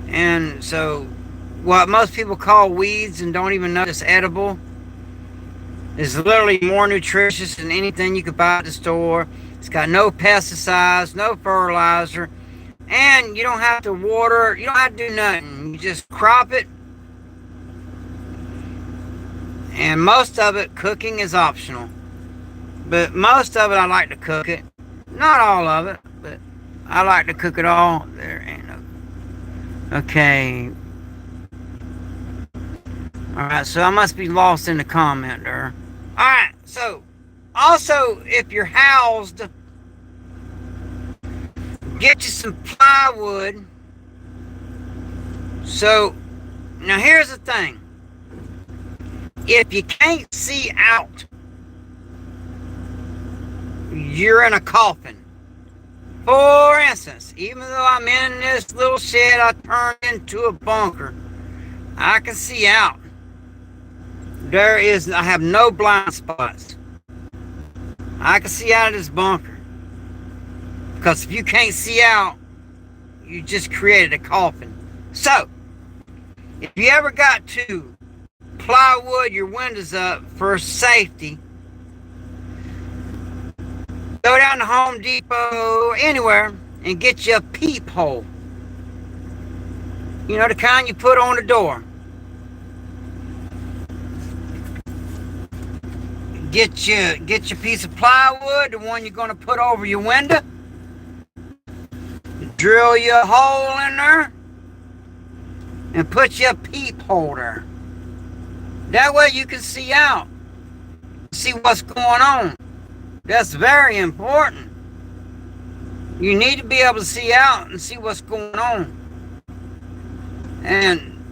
And so what most people call weeds and don't even know it's edible is literally more nutritious than anything you could buy at the store. It's got no pesticides, no fertilizer, and you don't have to water it. You don't have to do nothing. You just crop it. And most of it, cooking is optional. But most of it, I like to cook it. Not all of it, but I like to cook it all. There ain't no. Okay. Alright, so I must be lost in the comment there. Alright, so also if you're housed, get you some plywood. So now here's the thing. If you can't see out, you're in a coffin. For instance, even though I'm in this little shed I turned into a bunker, I can see out. I have no blind spots. I can see out of this bunker. Because if you can't see out, you just created a coffin. So, if you ever got to plywood your windows up for safety, go down to Home Depot or anywhere and get you a peephole. You know, the kind you put on the door. Get your piece of plywood, the one you're going to put over your window. Drill you a hole in there and put you a peephole there. That way you can see out, see what's going on. That's very important. You need to be able to see out and see what's going on. And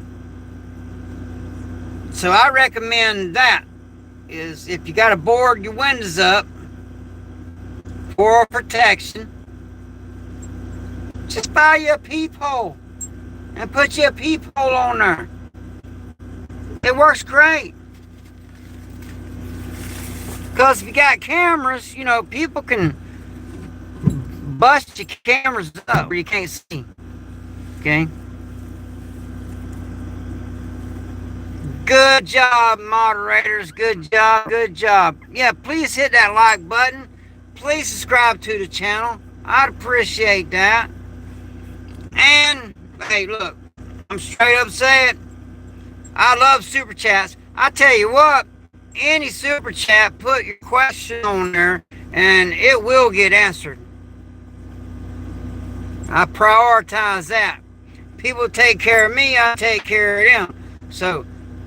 so I recommend that, is if you got to board your windows up for protection, just buy you a peephole and put you a peephole on there. It works great. Because if you got cameras, you know, people can bust your cameras up where you can't see. Okay? Good job, moderators. Good job. Good job. Yeah, please hit that like button. Please subscribe to the channel. I'd appreciate that. And, hey, look, I'm straight up saying, I love super chats. I tell you what, any super chat, put your question on there, and it will get answered. I prioritize that. People take care of me, I take care of them. So,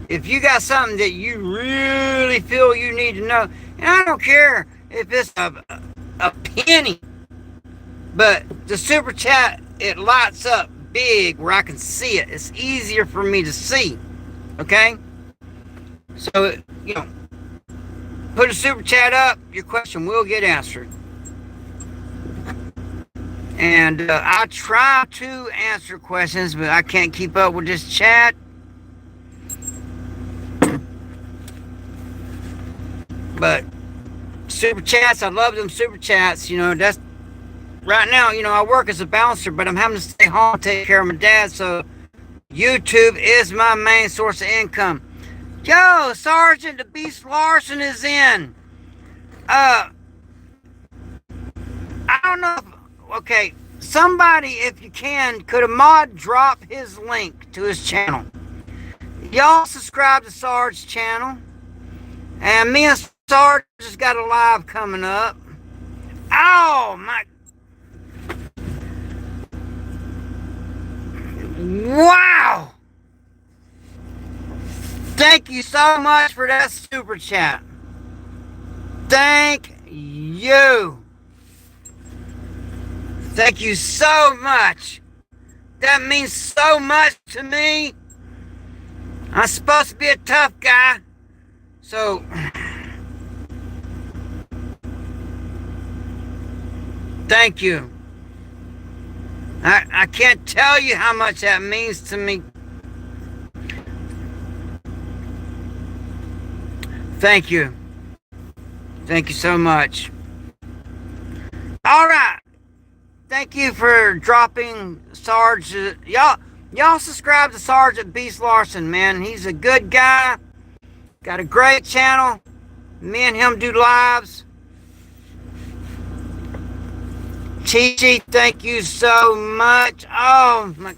if you got something that you really feel you need to know, and I don't care if it's a penny, but the super chat, it lights up big where I can see it. It's easier for me to see. Okay? So, you know, put a super chat up, your question will get answered. And I try to answer questions, but I can't keep up with this chat. But super chats, I love them super chats. You know, that's right now, you know, I work as a bouncer, but I'm having to stay home and take care of my dad, so YouTube is my main source of income. Yo, Sergeant the Beast Larson is in. I don't know if, okay, somebody, if you can, could a mod drop his link to his channel? Y'all subscribe to Sarge's channel. And me and Sarge just got a live coming up. Oh, my. Wow. Thank you so much for that super chat. Thank you. Thank you so much. That means so much to me. I'm supposed to be a tough guy. So, thank you. I can't tell you how much that means to me. Thank you. Thank you so much. All right. Thank you for dropping Sarge. Y'all subscribe to Sergeant Beast Larson, man. He's a good guy. Got a great channel. Me and him do lives. Chi-Chi, thank you so much. Oh, my.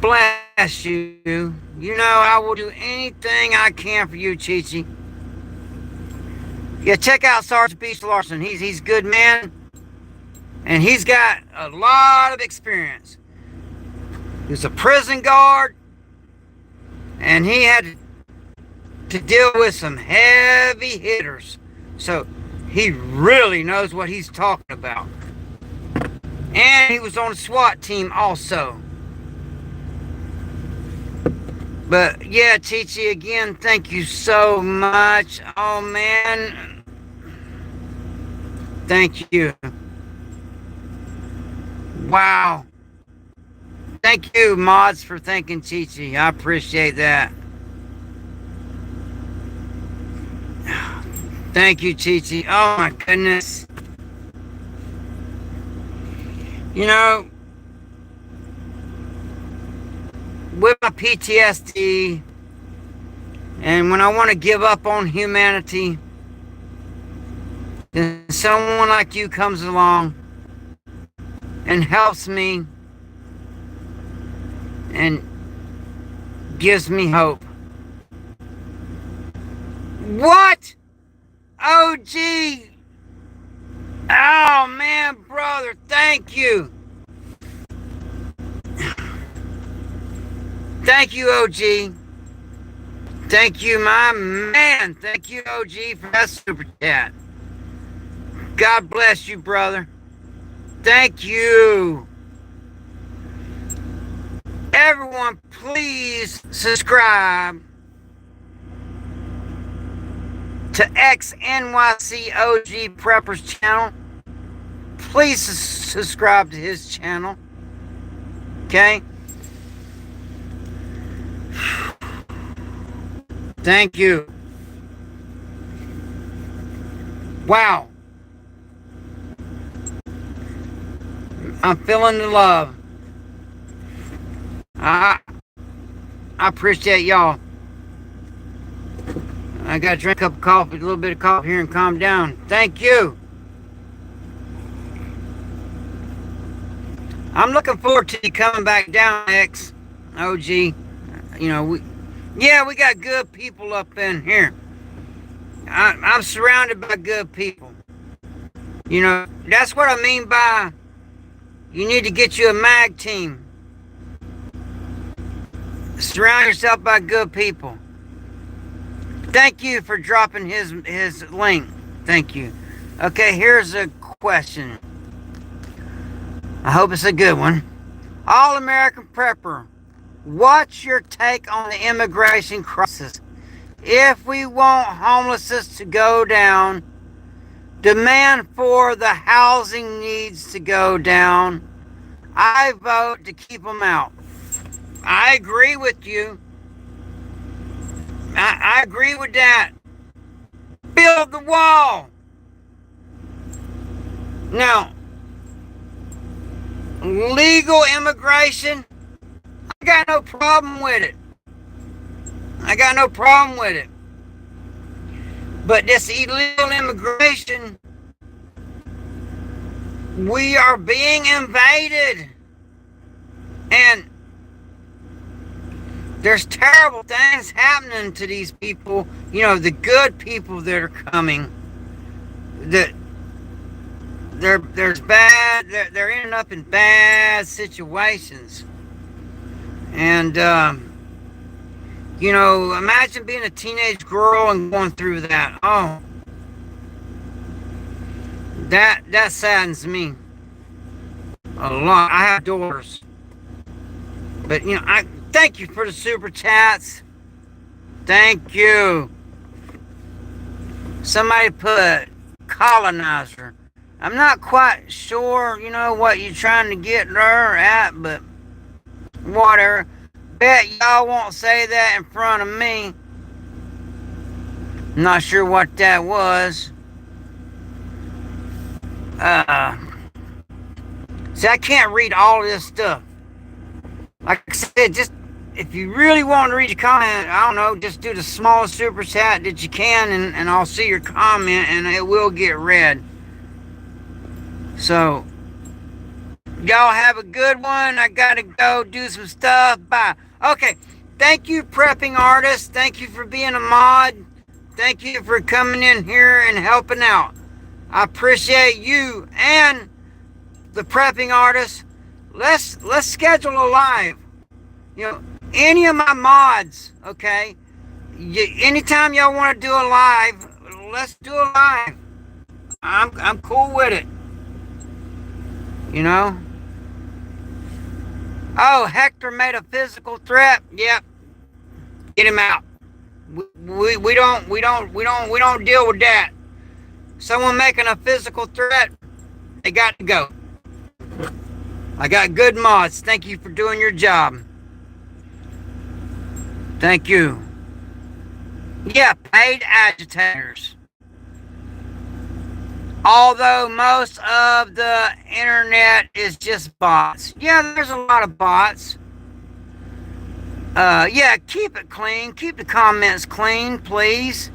Bless you. You know I will do anything I can for you, Chi-Chi. Yeah, check out Sergeant Beach Larson. He's a good man, and he's got a lot of experience. He was a prison guard, and he had to deal with some heavy hitters. So he really knows what he's talking about. And he was on the SWAT team also. But yeah, Chichi, again, thank you so much. Oh man. Thank you. Wow. Thank you, mods, for thanking Chichi. I appreciate that. Thank you, Chichi. Oh my goodness. You know, with my PTSD, and when I want to give up on humanity, then someone like you comes along and helps me and gives me hope. What? OG! Oh man, brother, thank you. Thank you, OG. Thank you, my man. Thank you, OG, for that super chat. God bless you, brother. Thank you. Everyone, please subscribe to XNYC OG Prepper's channel. Please subscribe to his channel. Okay? Thank you. Wow. I'm feeling the love. I appreciate y'all. I gotta drink a cup of coffee, a little bit of coffee here and calm down. Thank you. I'm looking forward to you coming back down, X, OG. You know, we got good people up in here. I'm surrounded by good people. You know, that's what I mean by you need to get you a mag team. Surround yourself by good people. Thank you for dropping his link. Thank you. Okay, here's a question. I hope it's a good one. All-American Prepper, what's your take on the immigration crisis? If we want homelessness to go down, demand for the housing needs to go down, I vote to keep them out. I agree with you. I agree with that. Build the wall. Now, legal immigration, I got no problem with it. I got no problem with it. But this illegal immigration, we are being invaded. And there's terrible things happening to these people. You know, the good people that are coming. That there's bad. They're ending up in bad situations. And you know, imagine being a teenage girl and going through that. Oh, that saddens me a lot. I have daughters, but you know, I thank you for the super chats. Thank you. Somebody put colonizer. I'm not quite sure, you know, what you're trying to get there at, but whatever. Bet y'all won't say that in front of me. I'm not sure what that was. See, I can't read all of this stuff. Like I said, just if you really want to read your comment, I don't know, just do the smallest super chat that you can, and I'll see your comment, and it will get read. So, y'all have a good one. I gotta go do some stuff. Bye. Okay. Thank you, prepping artist. Thank you for being a mod. Thank you for coming in here and helping out. I appreciate you and the prepping artists. Let's schedule a live. You know, any of my mods, okay? Anytime y'all want to do a live, let's do a live. I'm cool with it. You know? Oh, Hector made a physical threat. Yep. Get him out. We don't deal with that. Someone making a physical threat, they got to go. I got good mods. Thank you for doing your job. Thank you. Yeah, paid agitators. Although most of the internet is just bots. Yeah, there's a lot of bots. Yeah, keep it clean. Keep the comments clean, please.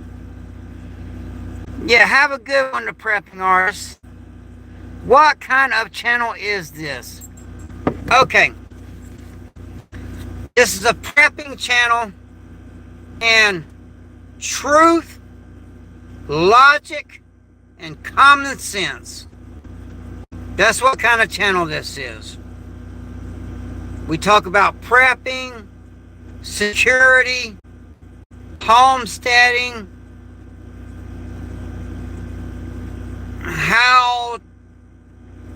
Yeah, have a good one, the prepping artists. What kind of channel is this? Okay. This is a prepping channel, and truth, logic, and common sense. That's what kind of channel this is. We talk about prepping, security, homesteading, how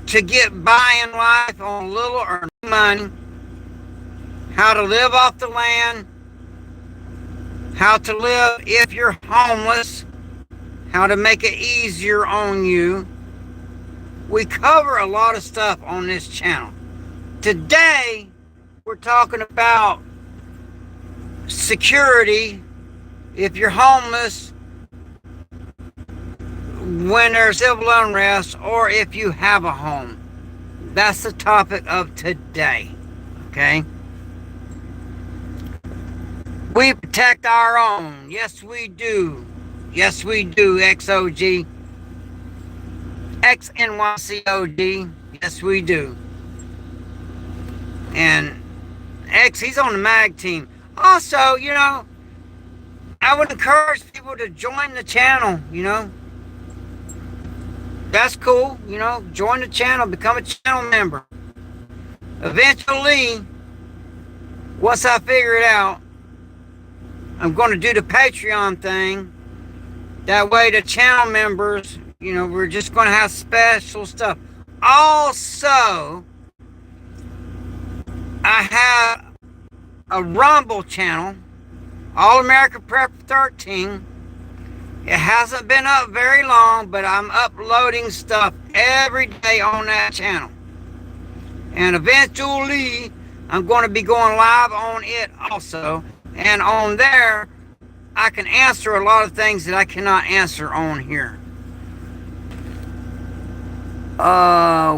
to get by in life on little or no money, how to live off the land, how to live if you're homeless, how to make it easier on you. We cover a lot of stuff on this channel. Today, we're talking about security if you're homeless when there's civil unrest, or if you have a home. That's the topic of today. Okay? We protect our own. Yes, we do. Yes, we do, XOG. XNYCOD. Yes, we do. And X, he's on the MAG team. Also, you know, I would encourage people to join the channel, you know. That's cool, you know. Join the channel, become a channel member. Eventually, once I figure it out, I'm going to do the Patreon thing. That way the channel members, you know, we're just going to have special stuff. Also, I have a Rumble channel, All American Prep 13. It hasn't been up very long, but I'm uploading stuff every day on that channel. And eventually, I'm going to be going live on it also. And on there, I can answer a lot of things that I cannot answer on here.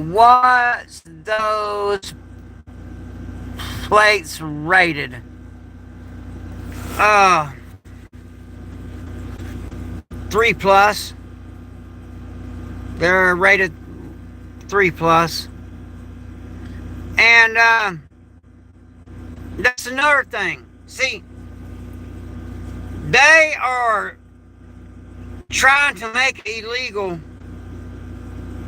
What's those plates rated? 3+. They're rated 3+. And that's another thing. See, they are trying to make it illegal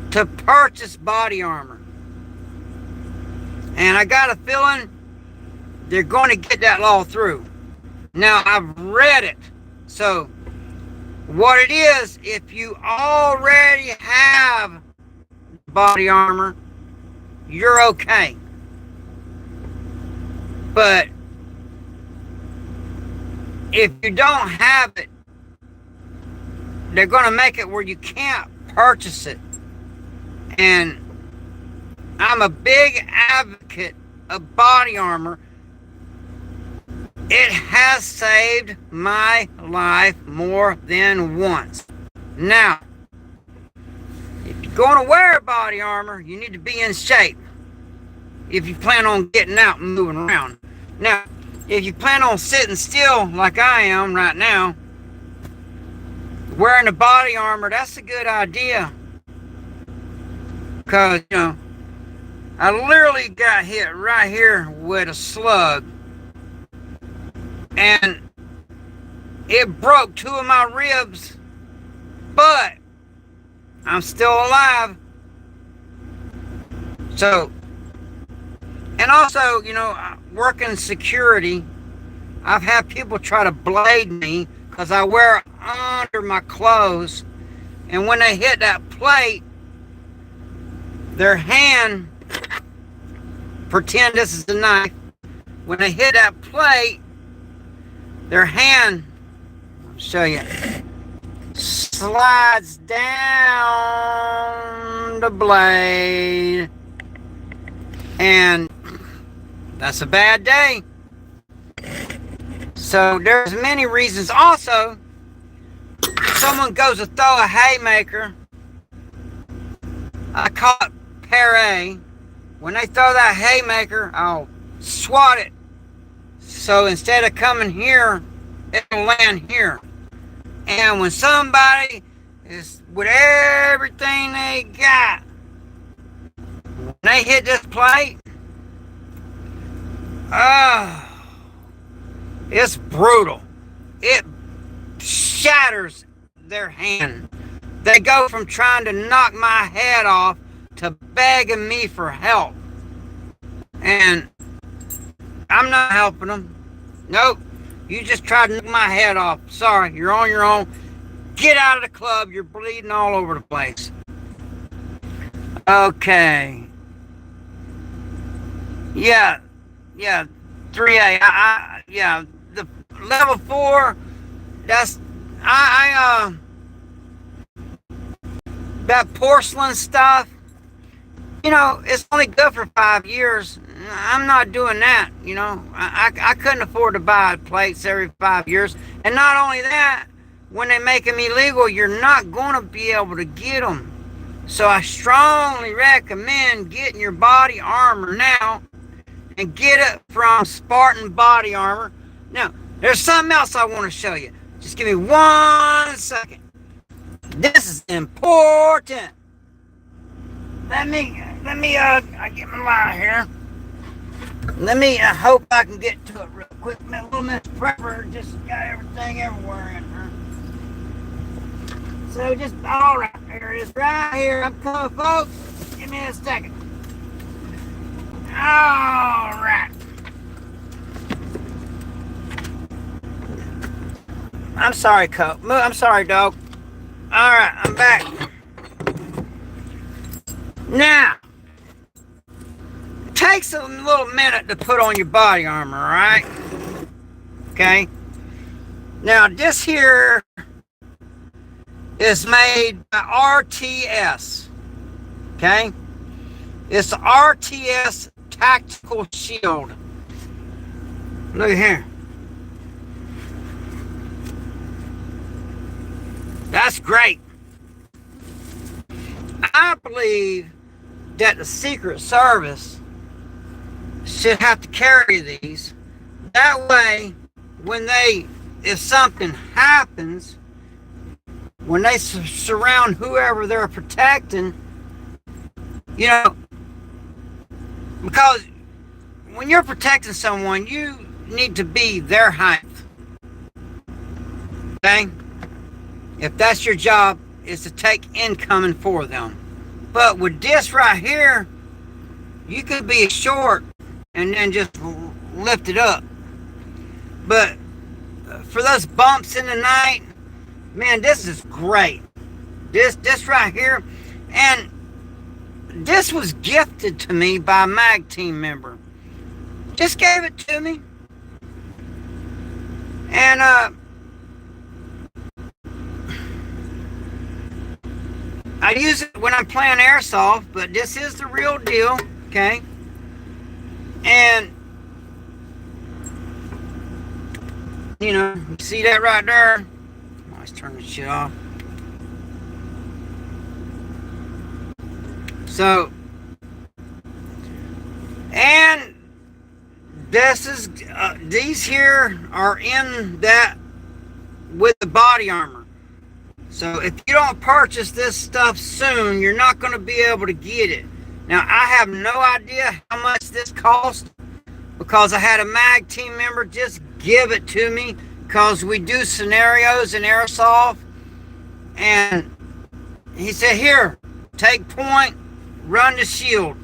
to purchase body armor. And I got a feeling they're going to get that law through. Now, I've read it. So, what it is, if you already have body armor, you're okay. But if you don't have it, they're going to make it where you can't purchase it. And I'm a big advocate of body armor. It has saved my life more than once. Now, if you're going to wear body armor, you need to be in shape. If you plan on getting out and moving around. Now, if you plan on sitting still like I am right now, wearing the body armor, that's a good idea. Because, you know, I literally got hit right here with a slug. And it broke 2 of my ribs, but I'm still alive. So, and also, you know, working security, I've had people try to blade me because I wear it under my clothes, and when they hit that plate, their hand, pretend this is the knife, when they hit that plate, their hand, I'll show you, slides down the blade, and that's a bad day. So there's many reasons. Also, if someone goes to throw a haymaker, I call it parry. When they throw that haymaker, I'll swat it. So instead of coming here, it'll land here. And when somebody is with everything they got, when they hit this plate, it's brutal. It shatters their hand. They go from trying to knock my head off to begging me for help. And I'm not helping them. Nope. You just tried to knock my head off. Sorry, you're on your own. Get out of the club. You're bleeding all over the place. Okay. Yeah, 3A. Yeah, the level 4. That's that porcelain stuff. You know, it's only good for 5 years. I'm not doing that. You know, I couldn't afford to buy plates every 5 years. And not only that, when they make them illegal, you're not going to be able to get them. So I strongly recommend getting your body armor now, and get it from Spartan Body Armor. Now, there's something else I want to show you. Just give me 1 second. This is important. Let me I get my line here. Let me, I hope I can get to it real quick. My little Miss Prepper just got everything everywhere in her. So just, all right, there it is right here. I'm coming, folks. Give me a second. All right. I'm sorry, Coke. I'm sorry, dog. All right, I'm back. Now, it takes a little minute to put on your body armor, right? Okay. Now, this here is made by RTS. Okay. It's the RTS Tactical Shield. Look here. That's great. I believe that the Secret Service should have to carry these. That way, if something happens, when they surround whoever they're protecting, you know, because when you're protecting someone, you need to be their height. Okay? If that's your job, is to take incoming for them. But with this right here, you could be short and then just lift it up. But for those bumps in the night, man, this is great. This right here, and this was gifted to me by a MAG team member. Just gave it to me. And I use it when I'm playing airsoft, but this is the real deal, okay? And, you know, you see that right there? Let's turn this shit off. So, and this is, these here are in that with the body armor. So if you don't purchase this stuff soon, you're not going to be able to get it. Now, I have no idea how much this cost because I had a MAG team member just give it to me because we do scenarios in airsoft. And he said, here, take point, run the shield.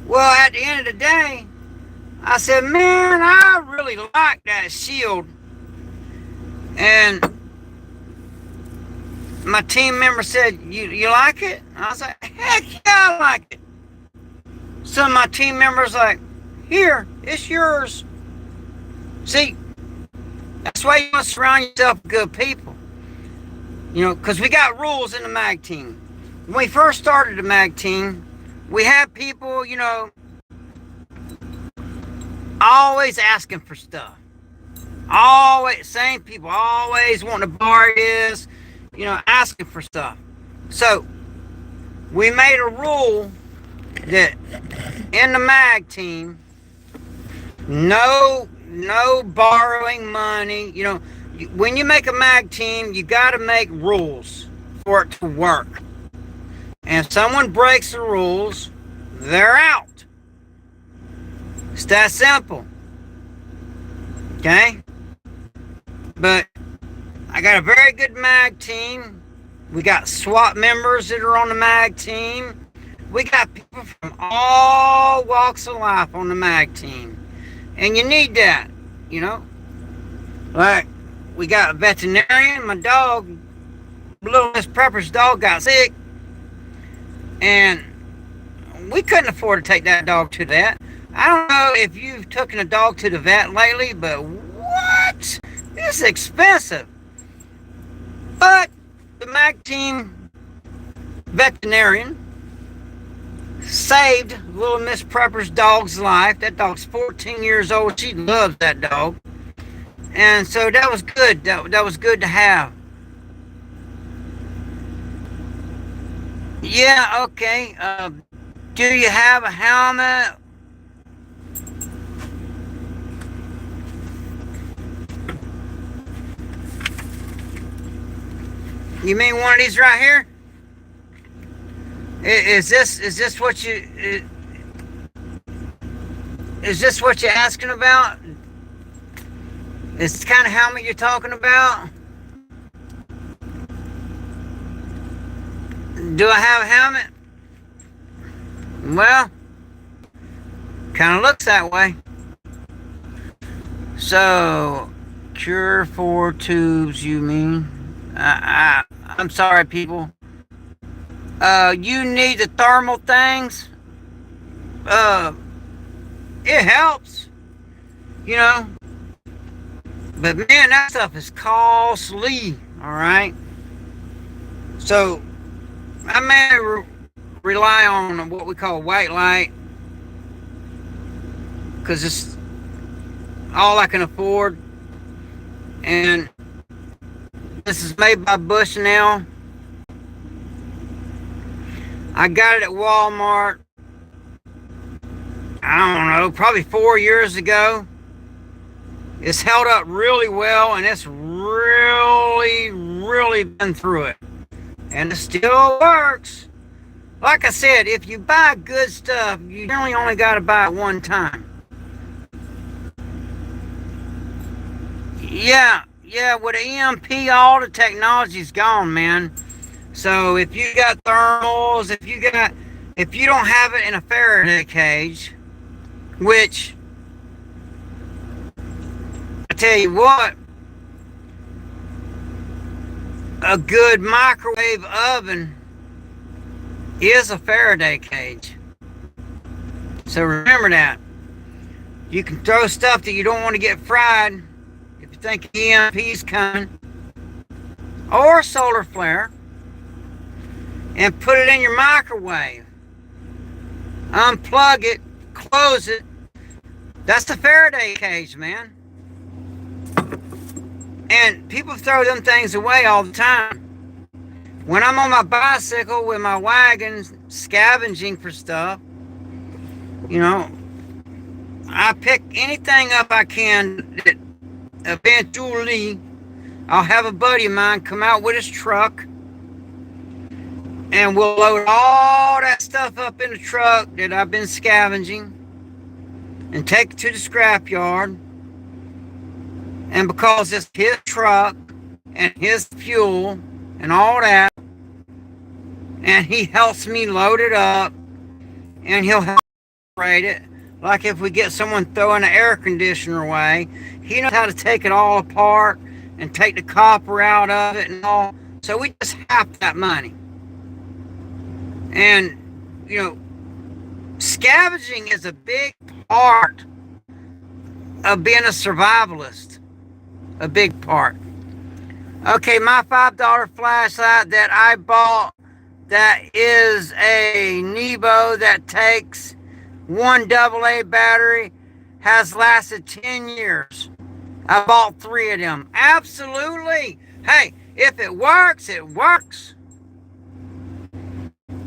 Well, at the end of the day, I said, man, I really like that shield. And my team member said, you like it? I was like, heck yeah, I like it. Some of my team members like, here, it's yours. See, that's why you must surround yourself with good people. You know, because we got rules in the MAG team. When we first started the MAG team, we had people, you know, always asking for stuff. Always, same people, always wanting to borrow this, you know, asking for stuff. So, we made a rule that in the MAG team, no borrowing money. You know, when you make a MAG team, you got to make rules for it to work. And if someone breaks the rules, they're out. It's that simple. Okay? But I got a very good MAG team. We got SWAT members that are on the MAG team. We got people from all walks of life on the MAG team. And you need that, you know? Like, we got a veterinarian. My dog, little Miss Prepper's dog, got sick. And we couldn't afford to take that dog to that. I don't know if you've taken a dog to the vet lately, but what? It's expensive. But the MAG team veterinarian saved little Miss Prepper's dog's life. That dog's 14 years old. She loves that dog. And so that was good. That was good to have. Yeah, okay. Do you have a helmet? You mean one of these right here? Is this what you is this what you're asking about? Is the kind of helmet you're talking about? Do I have a helmet? Well, kind of looks that way. So, cure for tubes, you mean? I'm sorry, people. You need the thermal things. It helps, you know. But man, that stuff is costly. All right. So I may rely on what we call white light because it's all I can afford, and this is made by Bushnell. I got it at Walmart, I don't know, probably 4 years ago. It's held up really well, and it's really been through it. And it still works. Like I said, if you buy good stuff, you generally only got to buy it one time. Yeah, with the EMP, all the technology's gone, man. So if you got thermals, if you don't have it in a Faraday cage, which I tell you what, a good microwave oven is a Faraday cage. So remember that. You can throw stuff that you don't want to get fried if you think EMP's coming, or a solar flare, and put it in your microwave. Unplug it, close it. That's the Faraday cage, man. And people throw them things away all the time. When I'm on my bicycle with my wagon scavenging for stuff, you know, I pick anything up I can that eventually I'll have a buddy of mine come out with his truck, and we'll load all that stuff up in the truck that I've been scavenging and take it to the scrap yard. And because it's his truck and his fuel and all that, and he helps me load it up, and he'll help operate it. Like if we get someone throwing an air conditioner away, he knows how to take it all apart and take the copper out of it and all. So we just have that money. And, you know, scavenging is a big part of being a survivalist. A big part. Okay, my $5 flashlight that I bought, that is a Nebo that takes one AA battery, has lasted 10 years. I bought 3 of them. Absolutely. Hey, if it works, it works.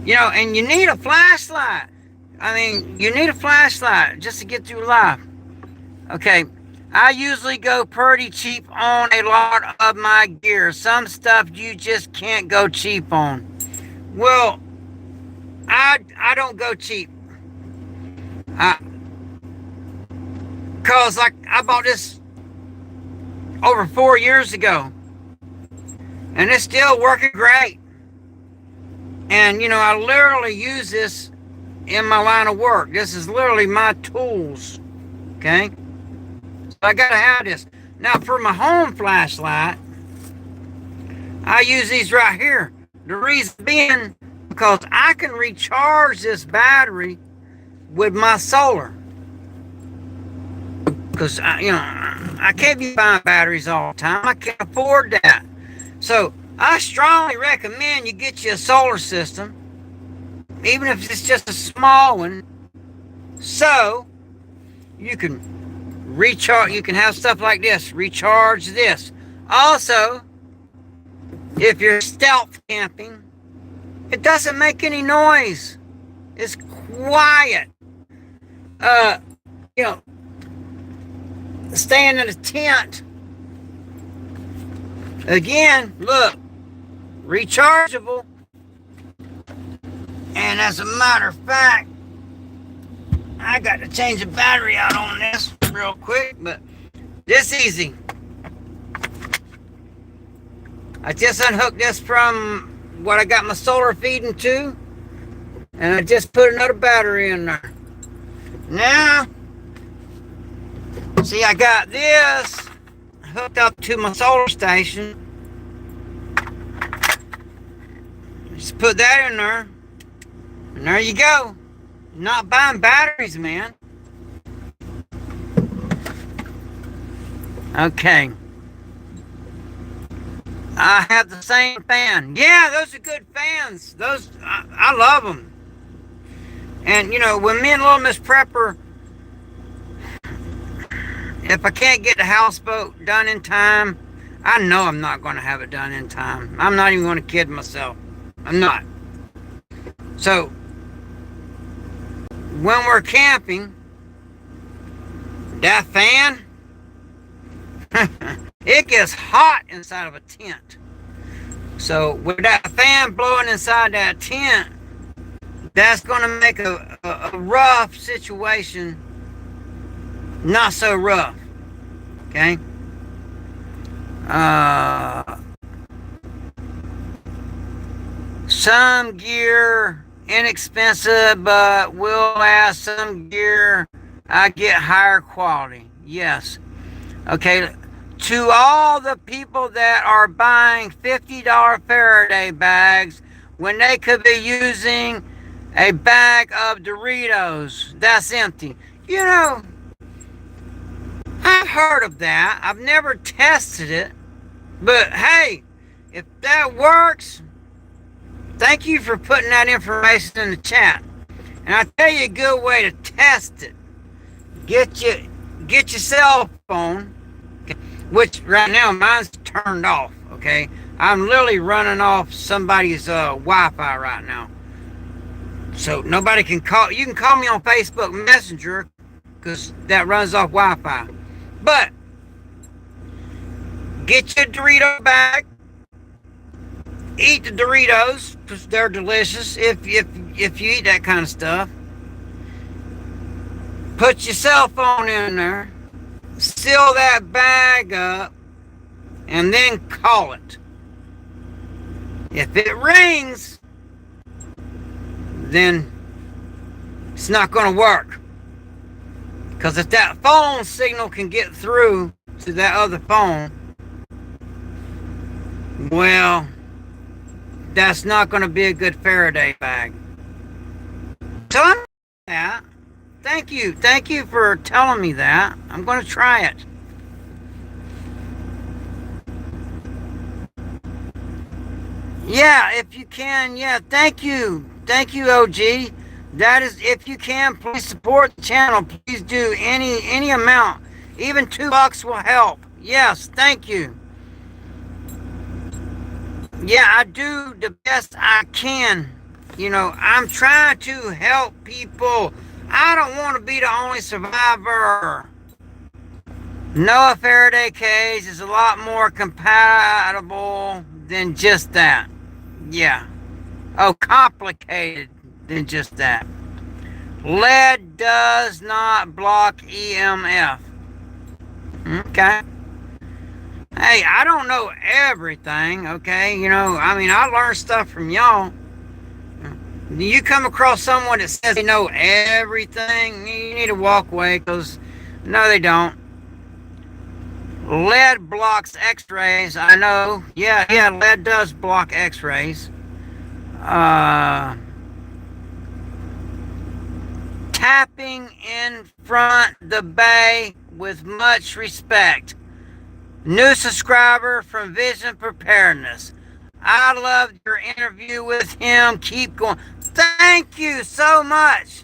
You know, and you need a flashlight. I mean, you need a flashlight just to get through life. Okay, I usually go pretty cheap on a lot of my gear. Some stuff you just can't go cheap on. Well, I don't go cheap. Cause like I bought this over 4 years ago, and it's still working great. And you know, I literally use this in my line of work. This is literally my tools. Okay, so I gotta have this. Now for my home flashlight, I use these right here. The reason being because I can recharge this battery with my solar. Because you know, I can't be buying batteries all the time. I can't afford that. So I strongly recommend you get you a solar system, even if it's just a small one, so you can recharge. You can have stuff like this, recharge this. Also, if you're stealth camping, it doesn't make any noise. It's quiet. You know, staying in a tent. Again, look, rechargeable. And as a matter of fact, I got to change the battery out on this real quick, but this easy. I just unhooked this from what I got my solar feeding to, and I just put another battery in there. Now, see, I got this hooked up to my solar station. Just put that in there, and there you go. Not buying batteries, man. Okay. I have the same fan. Yeah, those are good fans. Those, I love them. And, you know, when me and Little Miss Prepper, if I can't get the houseboat done in time, I know I'm not going to have it done in time. I'm not even going to kid myself. I'm not. So, when we're camping, that fan, it gets hot inside of a tent. So with that fan blowing inside that tent, that's going to make a rough situation not so rough. Okay? Some gear inexpensive, but will last. Some gear I get higher quality. Yes. Okay, to all the people that are buying $50 Faraday bags when they could be using a bag of Doritos that's empty. You know, I've heard of that. I've never tested it. But hey, if that works, thank you for putting that information in the chat. And I'll tell you a good way to test it. Get your cell phone, which right now mine's turned off, okay? I'm literally running off somebody's Wi-Fi right now. So nobody can call. You can call me on Facebook Messenger because that runs off Wi-Fi. But get your Dorito bag. Eat the Doritos because they're delicious if you eat that kind of stuff. Put your cell phone in there. Seal that bag up. and then call it. If it rings, then it's not going to work. Because if that phone signal can get through to that other phone, well, that's not going to be a good Faraday bag. So I'm that. Thank you for telling me that. I'm going to try it. Yeah, if you can, yeah, thank you, OG. That is, if you can, please support the channel. Please do any amount, even $2 will help. Yes, thank you. Yeah, I do the best I can. You know, I'm trying to help people. I don't want to be the only survivor. Noah Faraday cage is a lot more compatible than just that. Yeah. Oh, complicated than just that. Lead does not block EMF. Okay. Hey, I don't know everything, okay? You know, I mean, I learned stuff from y'all. You come across someone that says they know everything, you need to walk away, because no, they don't. Lead blocks x-rays. I know. Yeah, lead does block x-rays. Tapping in front the bay with much respect. New subscriber from Vision Preparedness. I loved your interview with him. Keep going. Thank you so much.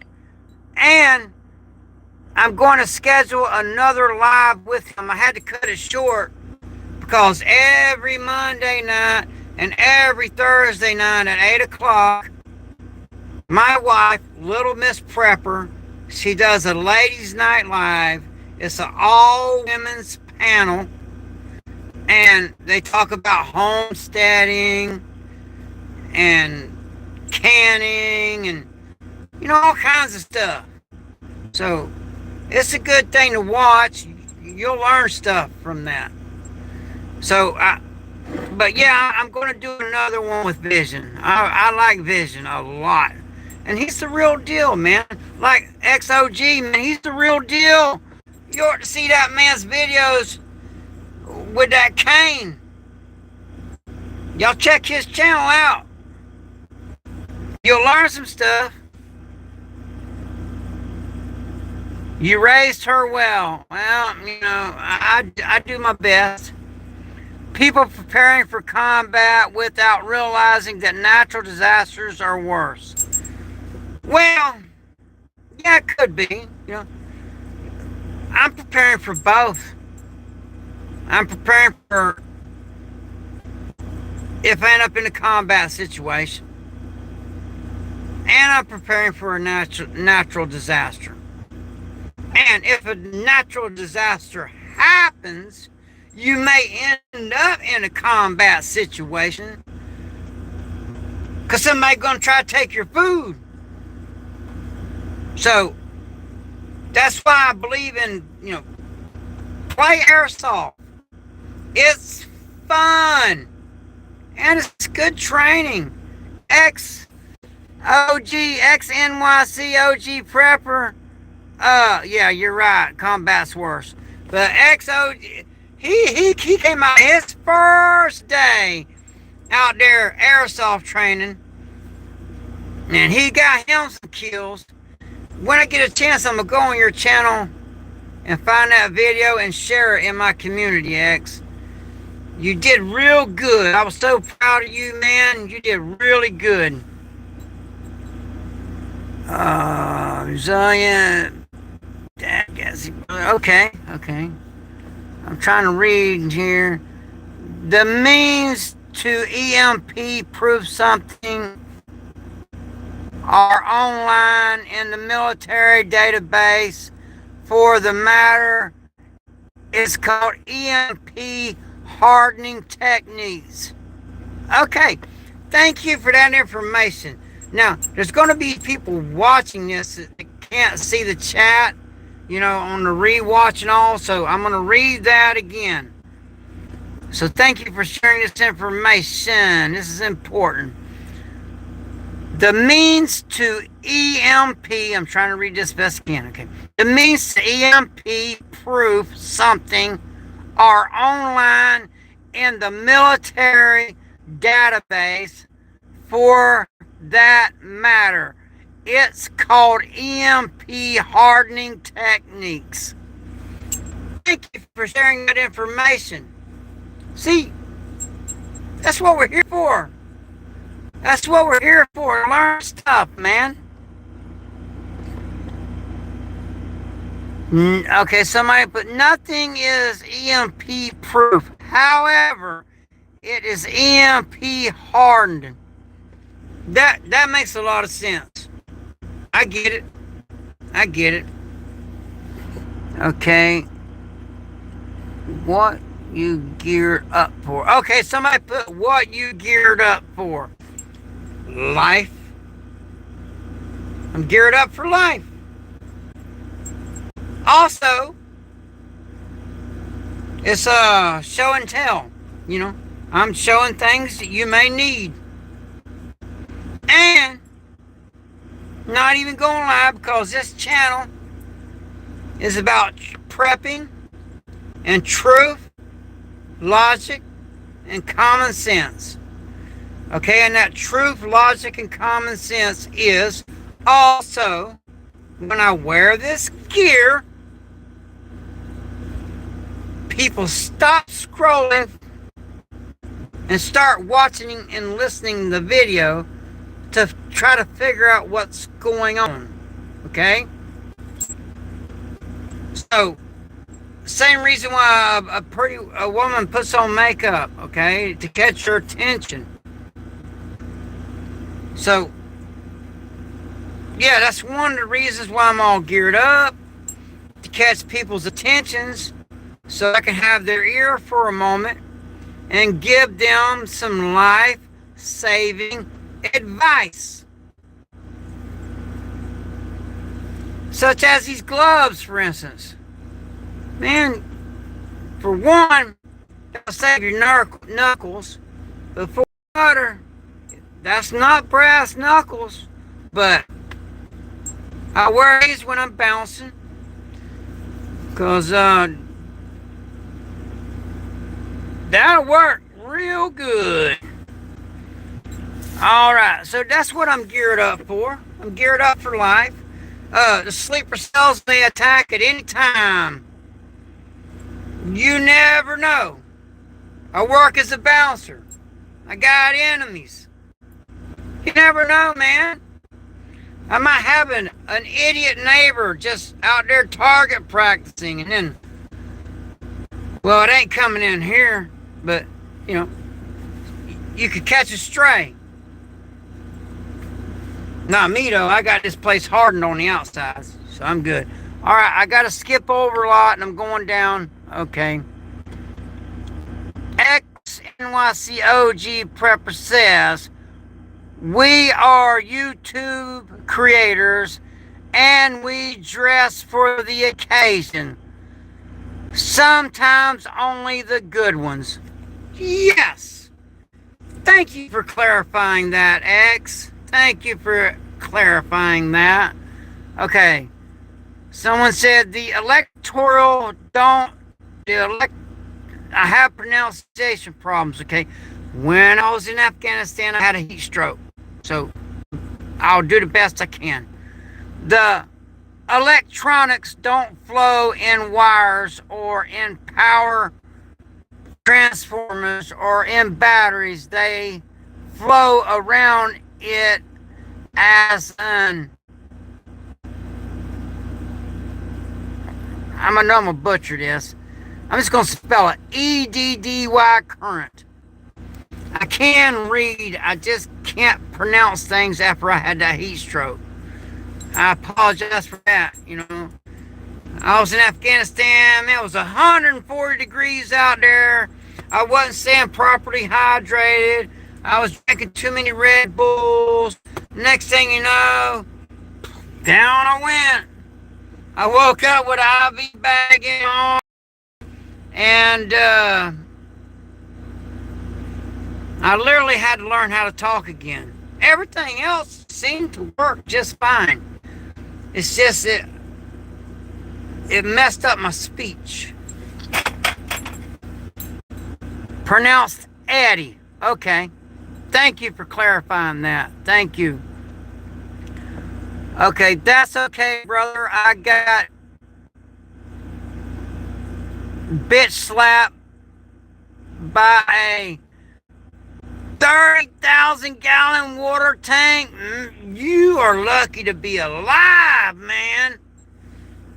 And I'm going to schedule another live with him. I had to cut it short because every Monday night and every Thursday night at 8 o'clock, my wife, Little Miss Prepper, she does a ladies' night live. It's an all-women's panel. And they talk about homesteading and canning and, you know, all kinds of stuff. So it's a good thing to watch. You'll learn stuff from that. So, but yeah, I'm going to do another one with Vision. I like Vision a lot. And he's the real deal, man. Like XOG, man, he's the real deal. You ought to see that man's videos with that cane. Y'all check his channel out. You'll learn some stuff. You raised her well. Well, you know, I do my best. People preparing for combat without realizing that natural disasters are worse. Well, yeah, it could be. You know, I'm preparing for both. I'm preparing for if I end up in a combat situation. And I'm preparing for a natural disaster. And if a natural disaster happens, you may end up in a combat situation because somebody's going to try to take your food. So that's why I believe in, you know, play airsoft. It's fun. And it's good training. XNYC OG Prepper. Yeah, you're right. Combat's worse. But XOG, he came out his first day out there airsoft training. And he got him some kills. When I get a chance, I'm going to go on your channel and find that video and share it in my community, X. You did real good. I was so proud of you, man. You did really good. Resilient. Okay. I'm trying to read here. The means to EMP proof something are online in the military database. For the matter, it's called EMP hardening techniques. Okay, thank you for that information. Now, there's going to be people watching this that can't see the chat, you know, on the rewatch and all, so I'm going to read that again. So thank you for sharing this information. This is important. The means to EMP, I'm trying to read this best I can, okay. The means to EMP proof something are online in the military database for that matter. It's called EMP hardening techniques. Thank you for sharing that information. See, that's what we're here for. That's what we're here for. Learn stuff, man. Okay, somebody put nothing is EMP proof. However, it is EMP hardened. That makes a lot of sense. I get it. I get it. Okay. What you geared up for? Okay, somebody put what you geared up for. Life. I'm geared up for life. Also, it's show and tell. You know, I'm showing things that you may need. And not even going live because this channel is about prepping and truth, logic, and common sense. Okay, and that truth, logic, and common sense is also when I wear this gear, people stop scrolling and start watching and listening to the video to try to figure out what's going on. Okay? So, same reason why a woman puts on makeup, okay, to catch your attention. So, yeah, that's one of the reasons why I'm all geared up, to catch people's attentions so I can have their ear for a moment and give them some life-saving advice. Such as these gloves, for instance. Man, for one, they'll save your knuckles, but for water, that's not brass knuckles, but I wear these when I'm bouncing, because that'll work real good. Alright, so that's what I'm geared up for. I'm geared up for life. The sleeper cells may attack at any time. You never know. I work as a bouncer. I got enemies. You never know, man. I might have an idiot neighbor just out there target practicing, and then, well, it ain't coming in here, but, you know, you could catch a stray. Not me, though. I got this place hardened on the outside, so I'm good. All right, I got to skip over a lot, and I'm going down. Okay. XNYCOG Prepper says, we are YouTube creators, and we dress for the occasion. Sometimes only the good ones. Yes. Thank you for clarifying that, X. Thank you for clarifying that. Okay. Someone said the electoral don't... I have pronunciation problems, okay? When I was in Afghanistan, I had a heat stroke. So, I'll do the best I can. The electronics don't flow in wires or in power transformers or in batteries. They flow around it as an... I'm gonna butcher this. I'm just gonna spell it EDDY current. I can read, I just can't pronounce things after I had that heat stroke. I apologize for that, you know. I was in Afghanistan, man, it was 140 degrees out there. I wasn't staying properly hydrated. I was drinking too many Red Bulls. Next thing you know, down I went. I woke up with an IV bag in my arm. And, I literally had to learn how to talk again. Everything else seemed to work just fine. It's just it messed up my speech. Pronounced Eddie. Okay. Thank you for clarifying that. Thank you. Okay, that's okay, brother. I got bitch slapped by a 30,000 gallon water tank. You are lucky to be alive, man.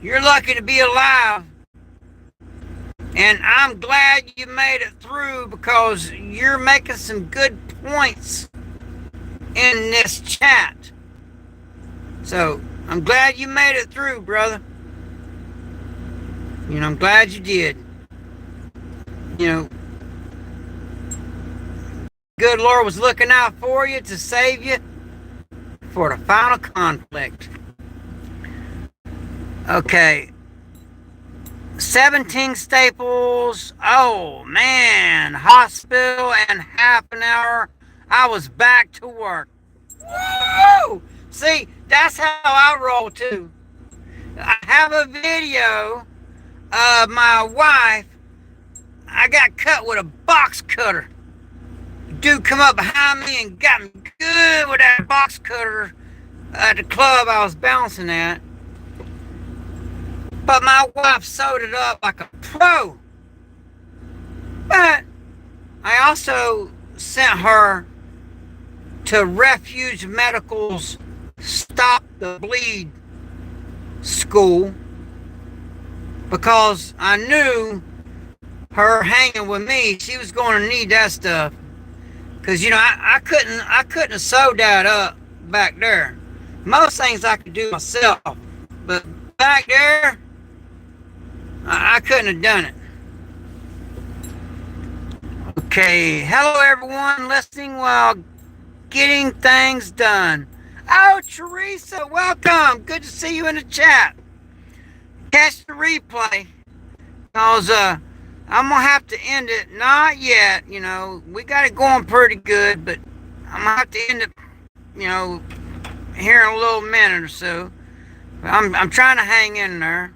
You're lucky to be alive. And I'm glad you made it through, because you're making some good points in this chat. So I'm glad you made it through, brother. You know, I'm glad you did. You know, good Lord was looking out for you to save you for the final conflict. Okay. 17 staples. Oh, man. Hospital and half an hour. I was back to work. Woo! See, that's how I roll, too. I have a video of my wife. I got cut with a box cutter. Dude come up behind me and got me good with that box cutter at the club I was bouncing at. But my wife sewed it up like a pro. But I also sent her to Refuge Medical's Stop the Bleed school, because I knew her hanging with me, she was going to need that stuff. Because, you know, I couldn't have sewed that up back there. Most things I could do myself, but back there, I couldn't have done it. Okay, hello everyone listening while getting things done. Oh, Teresa, welcome. Good to see you in the chat. Catch the replay, because I'm going to have to end it. Not yet, you know. We got it going pretty good, but I'm going to have to end it, you know, here in a little minute or so. I'm trying to hang in there.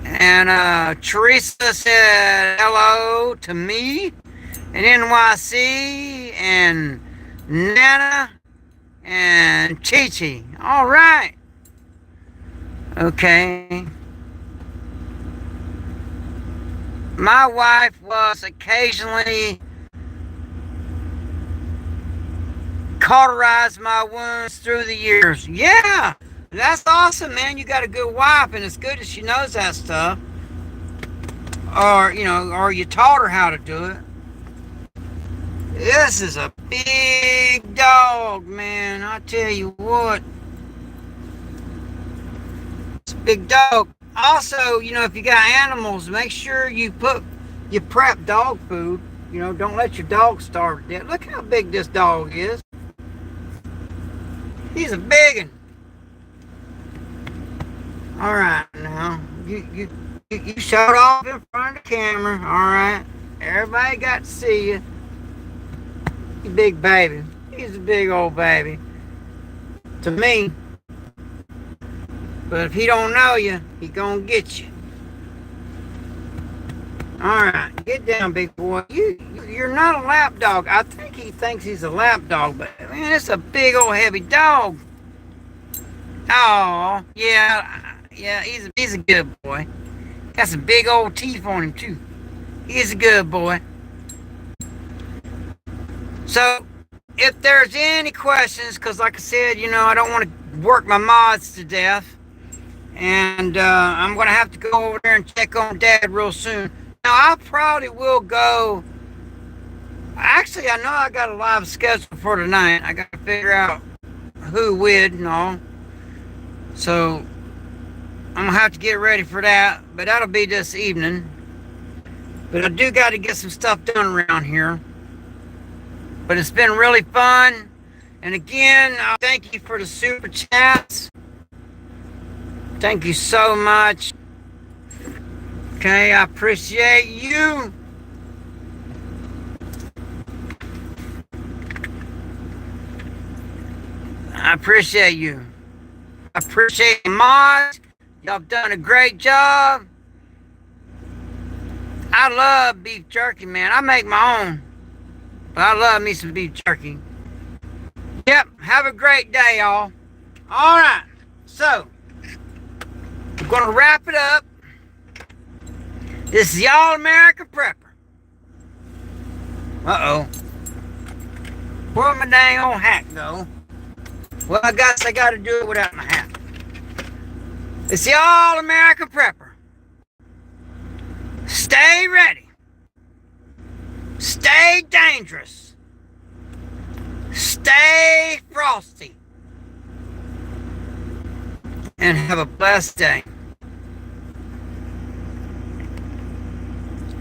And Teresa said hello to me, and NYC, and Nana, and Chi-Chi. All right. Okay. My wife was occasionally cauterized my wounds through the years. Yeah, that's awesome, man. You got a good wife, and it's good that she knows that stuff. Or, you know, or you taught her how to do it. This is a big dog, man. I tell you what. It's a big dog. Also, you know, if you got animals, make sure you prep dog food. You know, don't let your dog starve to death. Look how big this dog is. He's a big one. All right, now you showed off in front of the camera. All right, everybody got to see you. You big baby. He's a big old baby to me. But if he don't know you, he gonna get you. All right, get down, big boy. You're not a lap dog. I think he thinks he's a lap dog, but man, it's a big old heavy dog. Oh, yeah, he's a good boy. Got some big old teeth on him too. He's a good boy. So, if there's any questions, because like I said, you know, I don't want to work my mods to death. And I'm going to have to go over there and check on Dad real soon. Now, I probably will go. Actually, I know I got a live schedule for tonight. I got to figure out who would and all. So, I'm going to have to get ready for that. But that'll be this evening. But I do got to get some stuff done around here. But it's been really fun. And again, thank you for the super chats. Thank you so much. Okay, I appreciate you. I appreciate you. I appreciate the mods. Y'all done a great job. I love beef jerky, man. I make my own. But I love me some beef jerky. Yep, have a great day, y'all. All right, so I'm going to wrap it up. This is the All-American Prepper. Uh-oh. Where'd my dang old hat go? Well, I guess I got to do it without my hat. It's the All-American Prepper. Stay ready. Stay dangerous. Stay frosty. And have a blessed day.